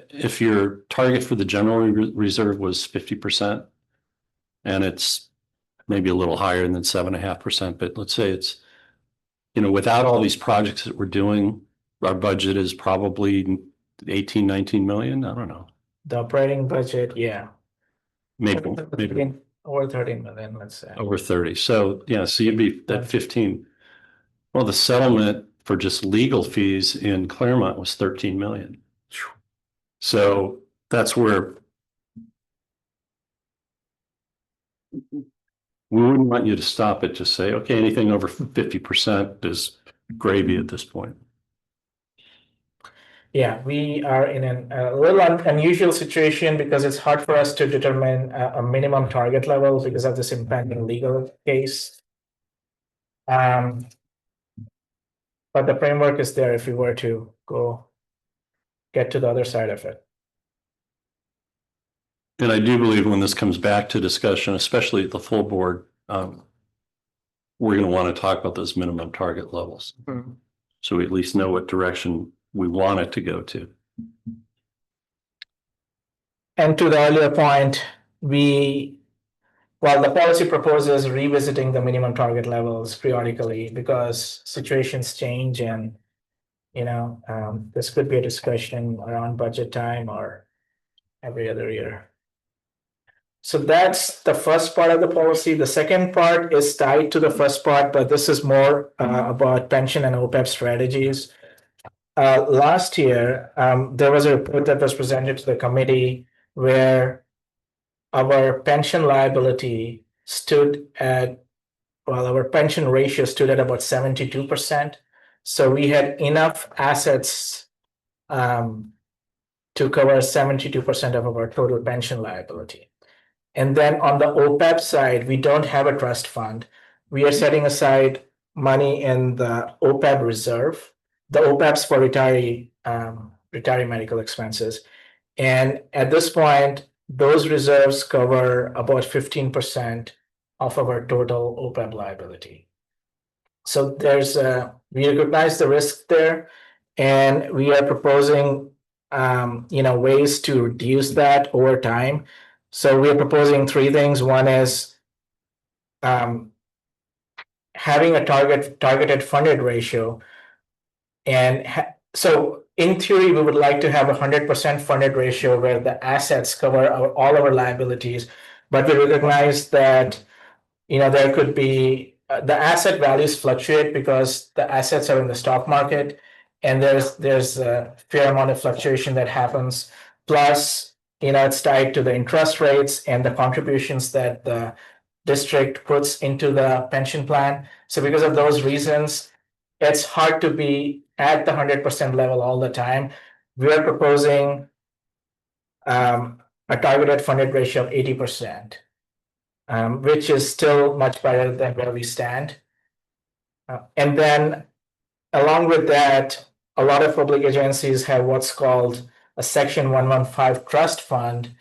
If your target for the general reserve was 50%, and it's maybe a little higher than 7.5%, but let's say it's, without all these projects that we're doing, our budget is probably 18, 19 million. I don't know. The operating budget, yeah. Maybe Over 13 million, let's say. over 30. So yeah, so you'd be at 15. Well, the settlement for just legal fees in Claremont was 13 million. So that's where we wouldn't want you to stop it. Just say, okay, anything over 50% is gravy at this point. Yeah, we are in a little unusual situation because it's hard for us to determine a minimum target level because of this impending legal case. But the framework is there if we were to get to the other side of it. And I do believe when this comes back to discussion, especially at the full board, we're going to want to talk about those minimum target levels. Mm-hmm. So we at least know what direction we want it to go to. And to the earlier point, while the policy proposes revisiting the minimum target levels periodically because situations change and, this could be a discussion around budget time or every other year. So that's the first part of the policy. The second part is tied to the first part, but this is more about pension and OPEB strategies. Last year, there was a report that was presented to the committee where our pension liability our pension ratio stood at about 72%. So we had enough assets to cover 72% of our total pension liability. And then on the OPEB side, we don't have a trust fund. We are setting aside money in the OPEB reserve. The OPEBs for retiree medical expenses. And at this point, those reserves cover about 15% of our total OPEB liability. So we recognize the risk there, and we are proposing, ways to reduce that over time. So we are proposing three things. One is having a targeted funded ratio. And so in theory, we would like to have 100% funded ratio where the assets cover all our liabilities, but we recognize that, there could be the asset values fluctuate because the assets are in the stock market, and there's a fair amount of fluctuation that happens. Plus, it's tied to the interest rates and the contributions that the district puts into the pension plan. So because of those reasons, it's hard to be at the 100% level all the time. We are proposing a targeted funded ratio of 80%, which is still much better than where we stand. And then along with that, a lot of public agencies have what's called a Section 115 trust fund,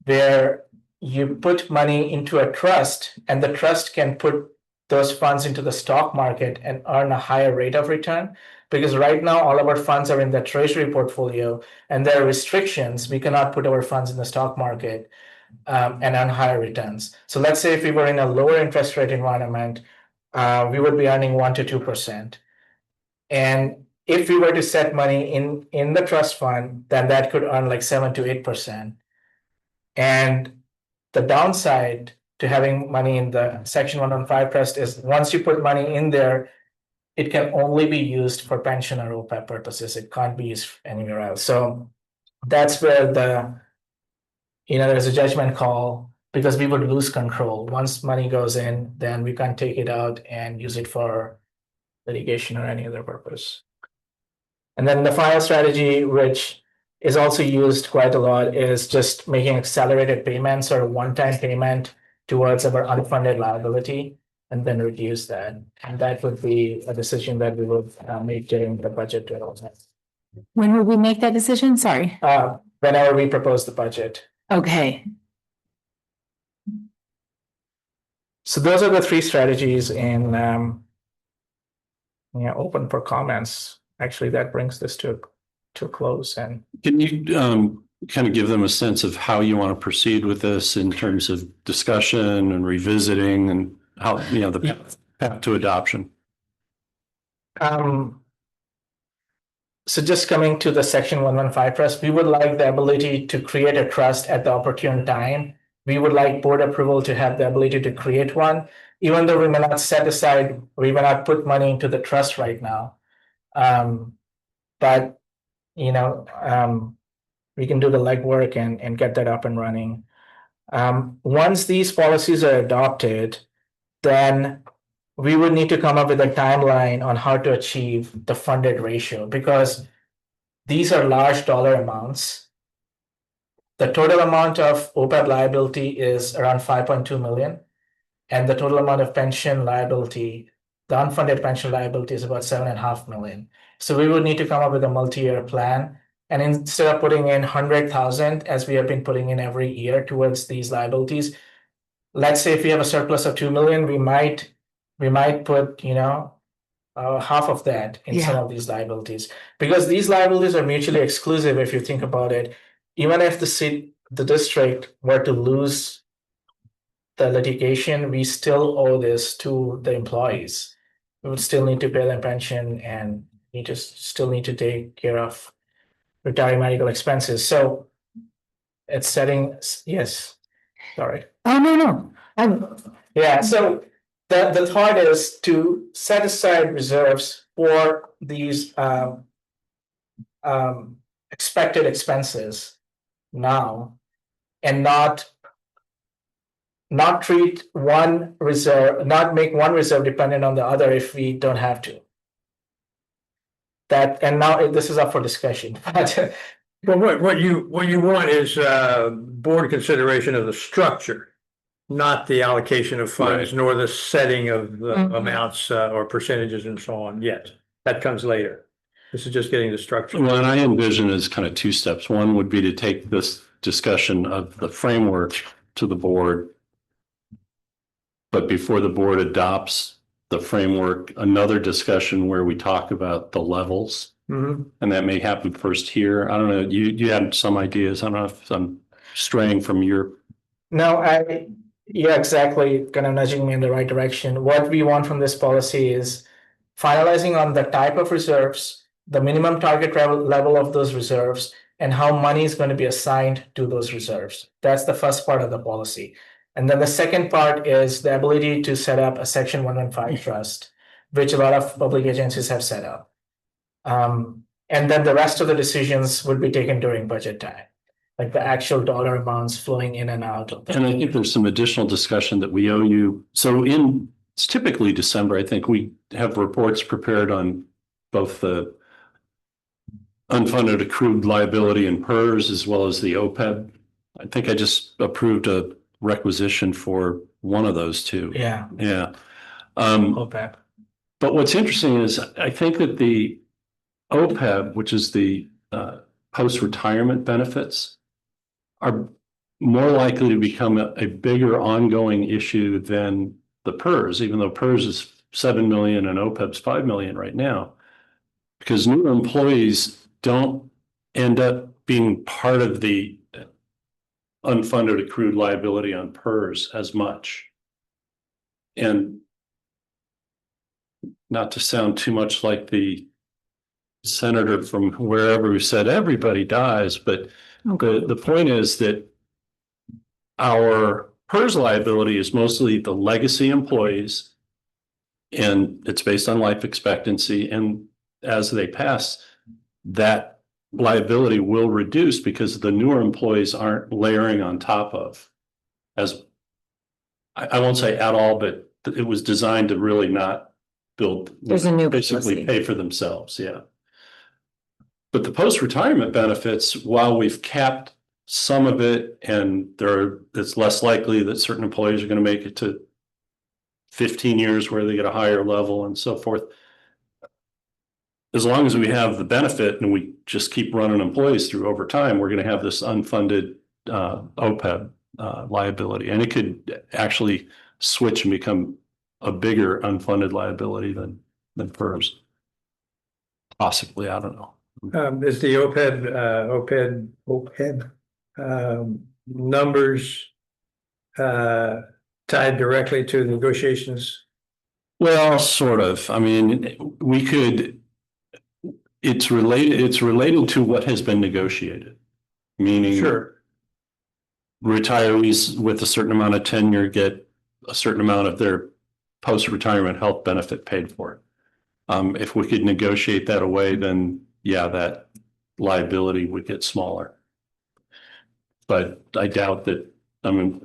where you put money into a trust and the trust can put those funds into the stock market and earn a higher rate of return. Because right now, all of our funds are in the treasury portfolio and there are restrictions. We cannot put our funds in the stock market and earn higher returns. So let's say if we were in a lower interest rate environment, we would be earning 1 to 2%. And if we were to set money in the trust fund, then that could earn like 7 to 8%. And the downside to having money in the Section 115 trust is once you put money in there, it can only be used for pension or OPEB purposes. It can't be used anywhere else. So that's where there's a judgment call because we would lose control. Once money goes in, then we can't take it out and use it for litigation or any other purpose. And then the final strategy, which is also used quite a lot, is just making accelerated payments or a one-time payment towards our unfunded liability and then reduce that. And that would be a decision that we would make during the budget development. When would we make that decision? Sorry. Whenever we propose the budget. Okay. So those are the three strategies, and open for comments. Actually, that brings this to a close. And Can you kind of give them a sense of how you want to proceed with this in terms of discussion and revisiting and how, the path to adoption? So just coming to the Section 115 trust, we would like the ability to create a trust at the opportune time. We would like board approval to have the ability to create one, even though we may not set aside, we may not put money into the trust right now. But we can do the legwork and get that up and running. Once these policies are adopted, then we would need to come up with a timeline on how to achieve the funded ratio, because these are large dollar amounts. The total amount of OPEB liability is around 5.2 million, and the total amount of pension liability, the unfunded pension liability, is about 7.5 million. So we would need to come up with a multi-year plan. And instead of putting in 100,000 as we have been putting in every year towards these liabilities, let's say if we have a surplus of 2 million, we might put half of that in some of these liabilities, because these liabilities are mutually exclusive. If you think about it, even if the district were to lose the litigation, we still owe this to the employees. We would still need to pay them pension, and we just still need to take care of retiree medical expenses. So it's yes, sorry. Oh, no. So the thought is to set aside reserves for these expected expenses now, and not treat one reserve, not make one reserve dependent on the other if we don't have to. And now this is up for discussion. But what you want is board consideration of the structure, not the allocation of funds, nor the setting of the amounts or percentages and so on yet. That comes later. This is just getting the structure. Well, and I envision as kind of two steps. One would be to take this discussion of the framework to the board. But before the board adopts the framework, another discussion where we talk about the levels. And that may happen first here. I don't know. You had some ideas. I don't know if I'm straying from your. No, exactly. Kind of nudging me in the right direction. What we want from this policy is finalizing on the type of reserves, the minimum target level of those reserves, and how money is going to be assigned to those reserves. That's the first part of the policy. And then the second part is the ability to set up a Section 115 trust, which a lot of public agencies have set up. And then the rest of the decisions would be taken during budget time, like the actual dollar amounts flowing in and out. And I think there's some additional discussion that we owe you. So it's typically December, I think we have reports prepared on both the unfunded accrued liability and PERS as well as the OPEB. I think I just approved a requisition for one of those two. Yeah. OPEB. But what's interesting is I think that the OPEB, which is the post-retirement benefits, are more likely to become a bigger ongoing issue than the PERS, even though PERS is 7 million and OPEB's 5 million right now, because new employees don't end up being part of the unfunded accrued liability on PERS as much. And not to sound too much like the senator from wherever who said everybody dies, but the point is that our PERS liability is mostly the legacy employees, and it's based on life expectancy. And as they pass, that liability will reduce because the newer employees aren't layering on top of, as I won't say at all, but it was designed to really not build, There's a new basically policy. pay for themselves. Yeah. But the post-retirement benefits, while we've capped some of it, and it's less likely that certain employees are going to make it to 15 years where they get a higher level and so forth. As long as we have the benefit and we just keep running employees through over time, we're going to have this unfunded OPEB liability, and it could actually switch and become a bigger unfunded liability than PERS. Possibly, I don't know. Is the OPEB numbers tied directly to the negotiations? Well, sort of. I mean, we could. It's related to what has been negotiated, meaning Sure. retirees with a certain amount of tenure get a certain amount of their post-retirement health benefit paid for. If we could negotiate that away, then yeah, that liability would get smaller. But I doubt that. I mean,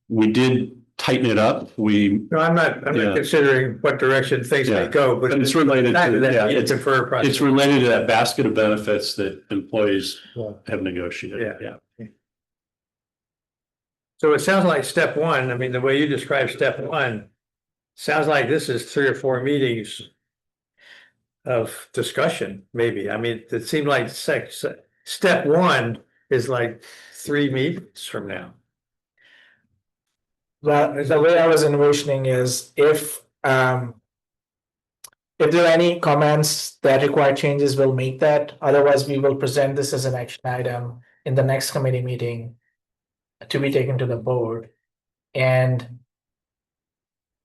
we did tighten it up. No, I'm not considering what direction things may go, but it's related to it's related to that basket of benefits that employees have negotiated. Yeah. So it sounds like step one, I mean, the way you describe step one, sounds like this is 3 or 4 meetings of discussion, maybe. I mean, it seemed like step one is like 3 meetings from now. Well, the way I was envisioning is if there are any comments that require changes, we'll make that. Otherwise, we will present this as an action item in the next committee meeting to be taken to the board. And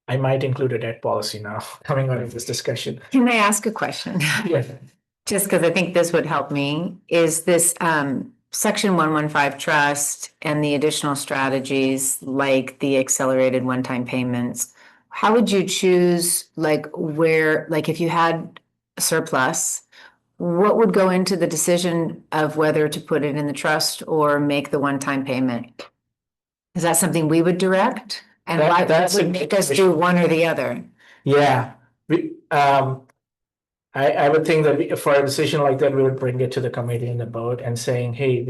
I might include a debt policy now coming out of this discussion. Can I ask a question? Yeah. Just because I think this would help me, is this section 115 trust and the additional strategies like the accelerated one-time payments. How would you choose, like, where, like, if you had a surplus, what would go into the decision of whether to put it in the trust or make the one-time payment? Is that something we would direct? And why would make us do one or the other? Yeah, I would think that for a decision like that, we would bring it to the committee and the board and saying, hey,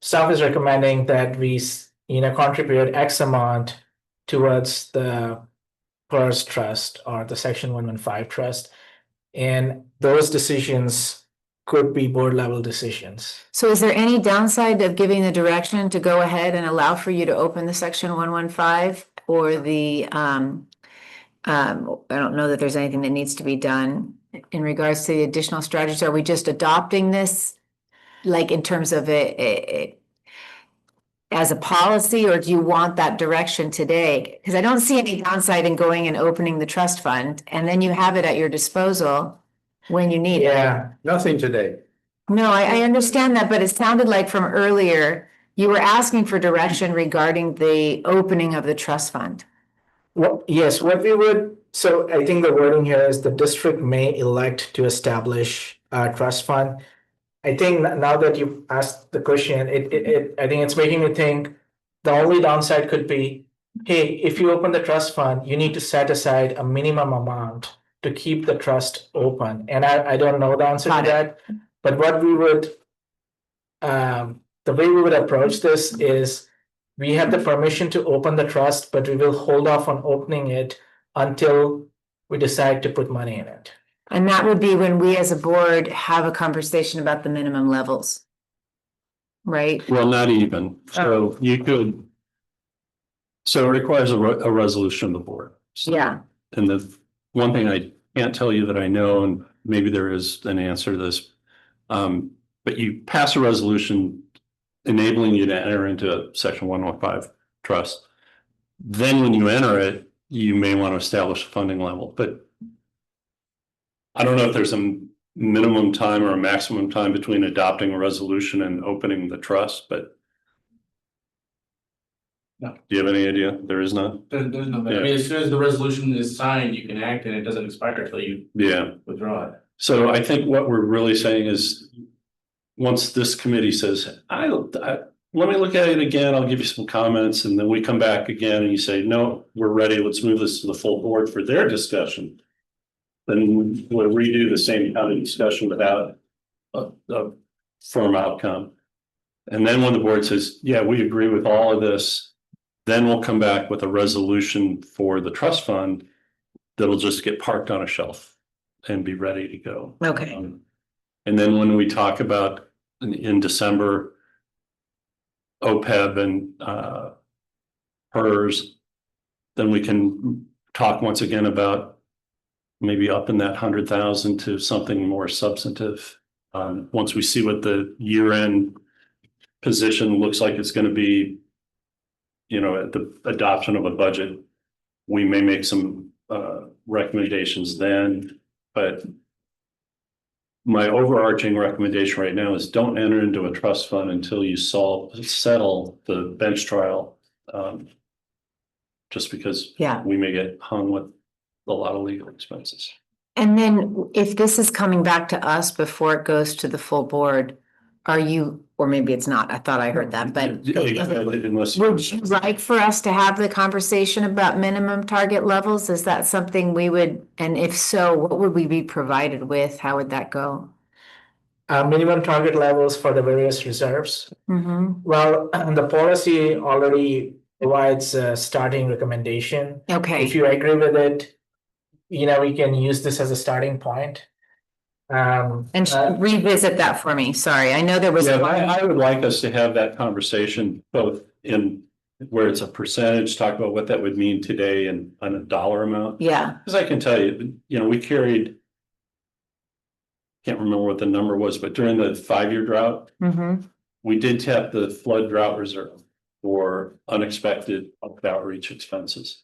staff is recommending that we, contribute X amount towards the PERS trust or the section 115 trust. And those decisions could be board level decisions. So is there any downside of giving the direction to go ahead and allow for you to open the section 115 or the, I don't know that there's anything that needs to be done in regards to the additional strategies? Are we just adopting this, like, in terms of it as a policy, or do you want that direction today? Because I don't see any downside in going and opening the trust fund, and then you have it at your disposal when you need it. Yeah, nothing today. No, I understand that, but it sounded like from earlier, you were asking for direction regarding the opening of the trust fund. Well, yes, so I think the wording here is the district may elect to establish a trust fund. I think now that you've asked the question, I think it's making me think the only downside could be, hey, if you open the trust fund, you need to set aside a minimum amount to keep the trust open. And I don't know the answer to that, but what we would, the way we would approach this is we have the permission to open the trust, but we will hold off on opening it until we decide to put money in it. And that would be when we as a board have a conversation about the minimum levels. Right? Well, not even. So you could. So it requires a resolution of the board. So, yeah. And the one thing I can't tell you that I know, and maybe there is an answer to this, but you pass a resolution enabling you to enter into a section 115 trust. Then when you enter it, you may want to establish a funding level, but I don't know if there's a minimum time or a maximum time between adopting a resolution and opening the trust, but. No. Do you have any idea? There is none? There's no, Yeah. I mean, as soon as the resolution is signed, you can act and it doesn't expire until you Yeah. withdraw it. So I think what we're really saying is, once this committee says, let me look at it again, I'll give you some comments, and then we come back again and you say, no, we're ready, let's move this to the full board for their discussion. Then we'll redo the same kind of discussion without a firm outcome. And then when the board says, yeah, we agree with all of this, then we'll come back with a resolution for the trust fund that'll just get parked on a shelf and be ready to go. Okay. And then when we talk about in December, OPEB and PERS, then we can talk once again about maybe upping that 100,000 to something more substantive. Once we see what the year-end position looks like it's going to be, at the adoption of a budget, we may make some recommendations then, but my overarching recommendation right now is don't enter into a trust fund until you settle the bench trial. Just because we may get hung with a lot of legal expenses. And then if this is coming back to us before it goes to the full board, are you, or maybe it's not, I thought I heard that, but Unless would you like for us to have the conversation about minimum target levels? Is that something we would, and if so, what would we be provided with? How would that go? Minimum target levels for the various reserves. Mm-hmm. Well, the policy already provides a starting recommendation. Okay. If you agree with it, we can use this as a starting point. And revisit that for me. Sorry, I know there was. Yeah, I would like us to have that conversation both in where it's a percentage, talk about what that would mean today and on a dollar amount. Yeah. Because I can tell you, we carried, can't remember what the number was, but during the 5-year drought, we did tap the flood drought reserve for unexpected outreach expenses.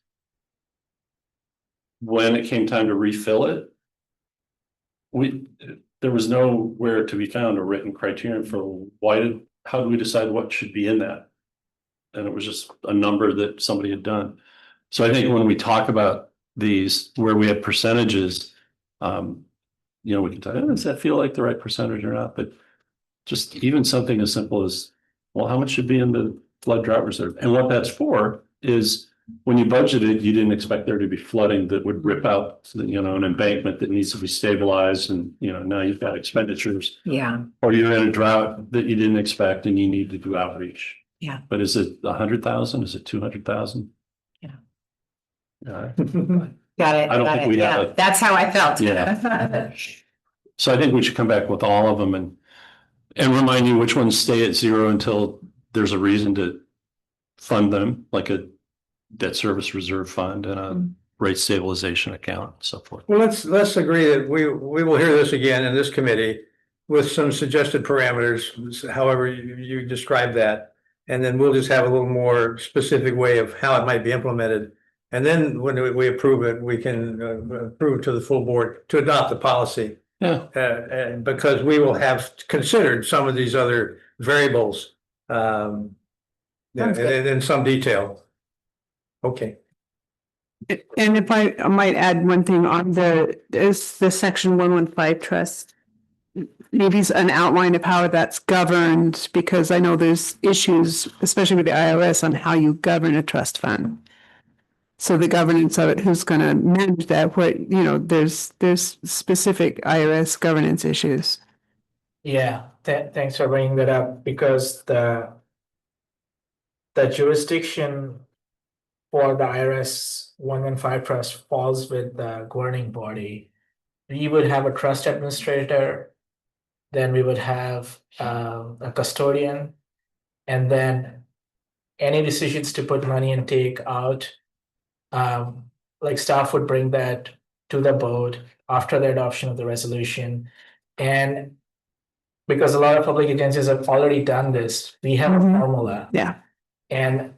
When it came time to refill it, there was nowhere to be found a written criterion for how do we decide what should be in that? And it was just a number that somebody had done. So I think when we talk about these, where we have percentages, we can tell, does that feel like the right percentage or not? But just even something as simple as, well, how much should be in the flood drought reserve? And what that's for is, when you budgeted, you didn't expect there to be flooding that would rip out, an embankment that needs to be stabilized. And, now you've got expenditures. Yeah. Or you're in a drought that you didn't expect and you need to do outreach. Yeah. But is it 100,000? Is it 200,000? Yeah. Got it. I don't think we have that's how I felt. Yeah. So I think we should come back with all of them and remind you which ones stay at zero until there's a reason to fund them, like a debt service reserve fund and a rate stabilization account and so forth. Well, let's agree that we will hear this again in this committee with some suggested parameters, however you describe that. And then we'll just have a little more specific way of how it might be implemented. And then when we approve it, we can approve to the full board to adopt the policy. Yeah. And because we will have considered some of these other variables in some detail. Okay. And if I might add one thing on is the section 115 trust. Maybe an outline of how that's governed, because I know there's issues, especially with the IRS, on how you govern a trust fund. So the governance of it, who's going to manage that? There's specific IRS governance issues. Yeah, thanks for bringing that up, because the jurisdiction for the IRS 115 trust falls with the governing body. We would have a trust administrator, then we would have a custodian, and then any decisions to put money and take out, like staff would bring that to the board after the adoption of the resolution. And because a lot of public agencies have already done this, we have a formula. Yeah. And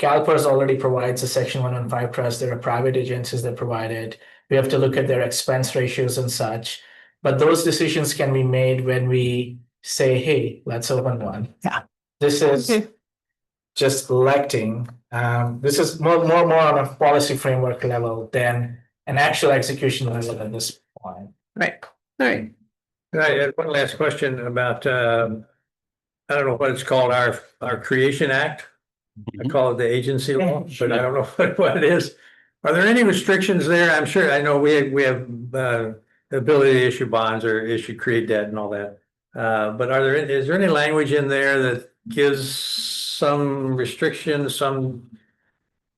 CalPERS already provides a section 115 trust. There are private agencies that provide it. We have to look at their expense ratios and such. But those decisions can be made when we say, hey, let's open one. Yeah. This is Okay. just electing. This is more on a policy framework level than an actual execution level at this point. Right, all right. I had one last question about, I don't know what it's called, our Creation Act. I call it the agency law, but I don't know what it is. Are there any restrictions there? I'm sure, I know we have, the ability to issue bonds or create debt and all that. But is there any language in there that gives some restrictions, some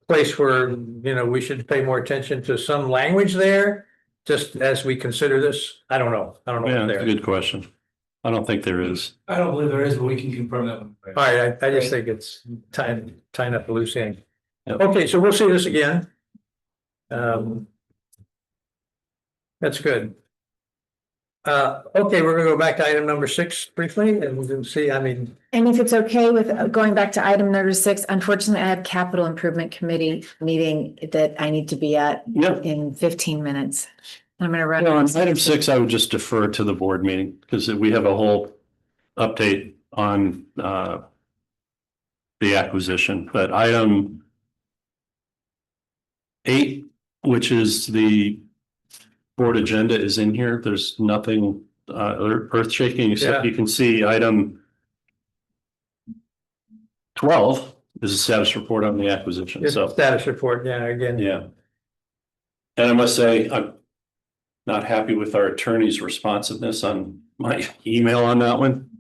place where, we should pay more attention to some language there? Just as we consider this? I don't know. Yeah, what's that's a there. good question. I don't think there is. I don't believe there is, but we can confirm that. All right, I just think it's tying up a loose end. Yep. Okay, so we'll see this again. That's good. Okay, we're gonna go back to item number 6 briefly and we can see, And if it's okay with going back to item number 6, unfortunately, I have capital improvement committee meeting that I need to be at Yeah. in 15 minutes. I'm gonna run. On item 6, I would just defer to the board meeting because we have a whole update on the acquisition, but item 8, which is the board agenda, is in here. There's nothing earth shaking, except Yeah. you can see item 12 is a status report on the acquisition. it's a So, status report, yeah, again. yeah. And I must say, I'm not happy with our attorney's responsiveness on my email on that one.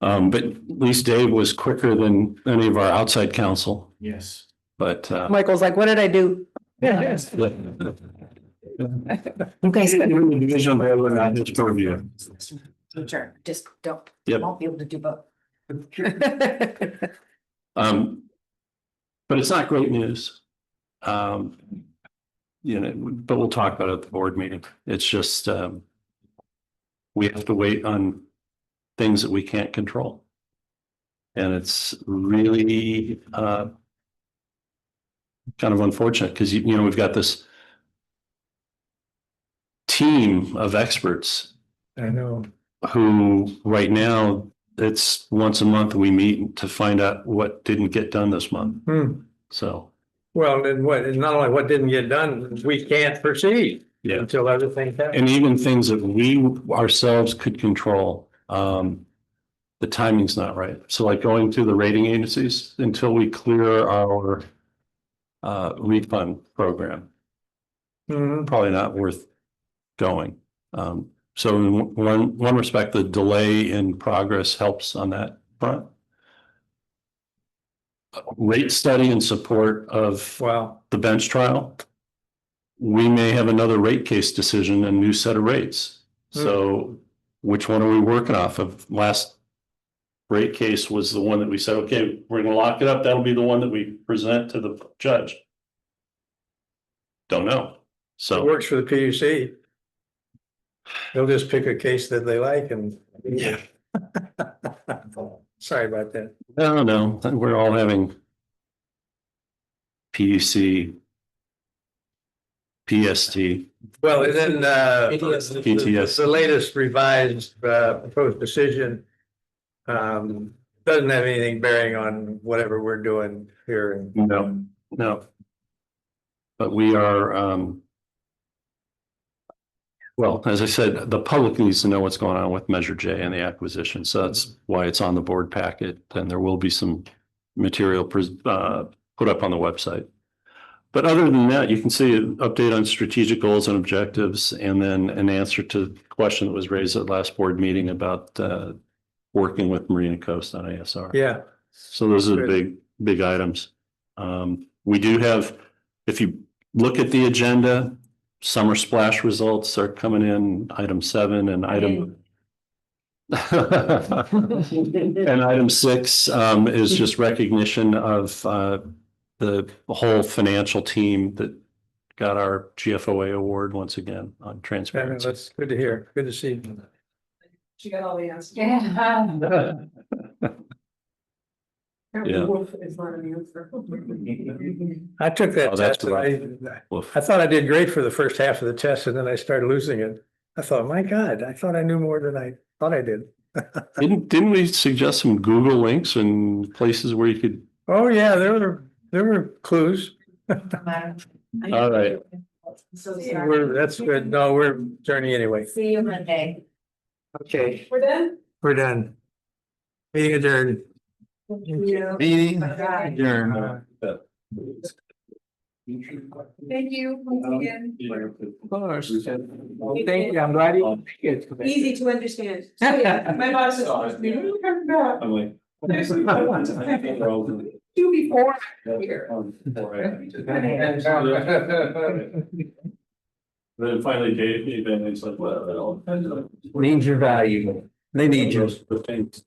But at least Dave was quicker than any of our outside counsel, Yes. but Michael's like, what did I do? yes. You guys, Division of Labor and its purview. sure, just don't, Yep. won't be able to do both. But it's not great news. But we'll talk about it at the board meeting. It's just, we have to wait on things that we can't control. And it's really, kind of unfortunate because, we've got this team of experts I know. who right now it's once a month we meet to find out what didn't get done this month. So, Well, and not only what didn't get done, we can't proceed yeah. until other things happen. And even things that we ourselves could control, the timing's not right. So like going to the rating agencies until we clear our refund program, Mhm. probably not worth going. So in one respect, the delay in progress helps on that front. Rate study in support of Wow. the bench trial. We may have another rate case decision and new set of rates. So which one are we working off of? Last rate case was the one that we said, okay, we're gonna lock it up. That'll be the one that we present to the judge. Don't know. It So, works for the PUC. They'll just pick a case that they like and. yeah, Sorry about that. no, we're all having PUC, PST, Well, and then, PTS. the latest revised, proposed decision, doesn't have anything bearing on whatever we're doing here. No. But we are, well, as I said, the public needs to know what's going on with Measure J and the acquisition. So that's why it's on the board packet. And there will be some material put up on the website. But other than that, you can see an update on strategic goals and objectives, and then an answer to the question that was raised at last board meeting about working with Marina Coast on ASR. Yeah, So those are the Good. big items. We do have, if you look at the agenda, summer splash results are coming in, item 7 and item. And item 6 is just recognition of the whole financial team that got our GFOA award once again on transparency. that's good to hear. Good to see. She got all the answers. Yeah. Um, Yeah. I took that Oh, that's test and Woof. I thought I did great for the first half of the test and then I started losing it. I thought, my God, I thought I knew more than I thought I did. Didn't we suggest some Google links and places where you could, Oh, yeah, there were clues. all right. That's good. No, we're journey anyway. See you Monday. Okay, We're done? we're done. Meeting adjourned. Meeting adjourned. Thank you again. Of course. Thank you. I'm glad you. Easy to understand. My boss is. I'm like. Two before here. Then finally Dave came in and he's like, well. Means your value. They need you. Thanks.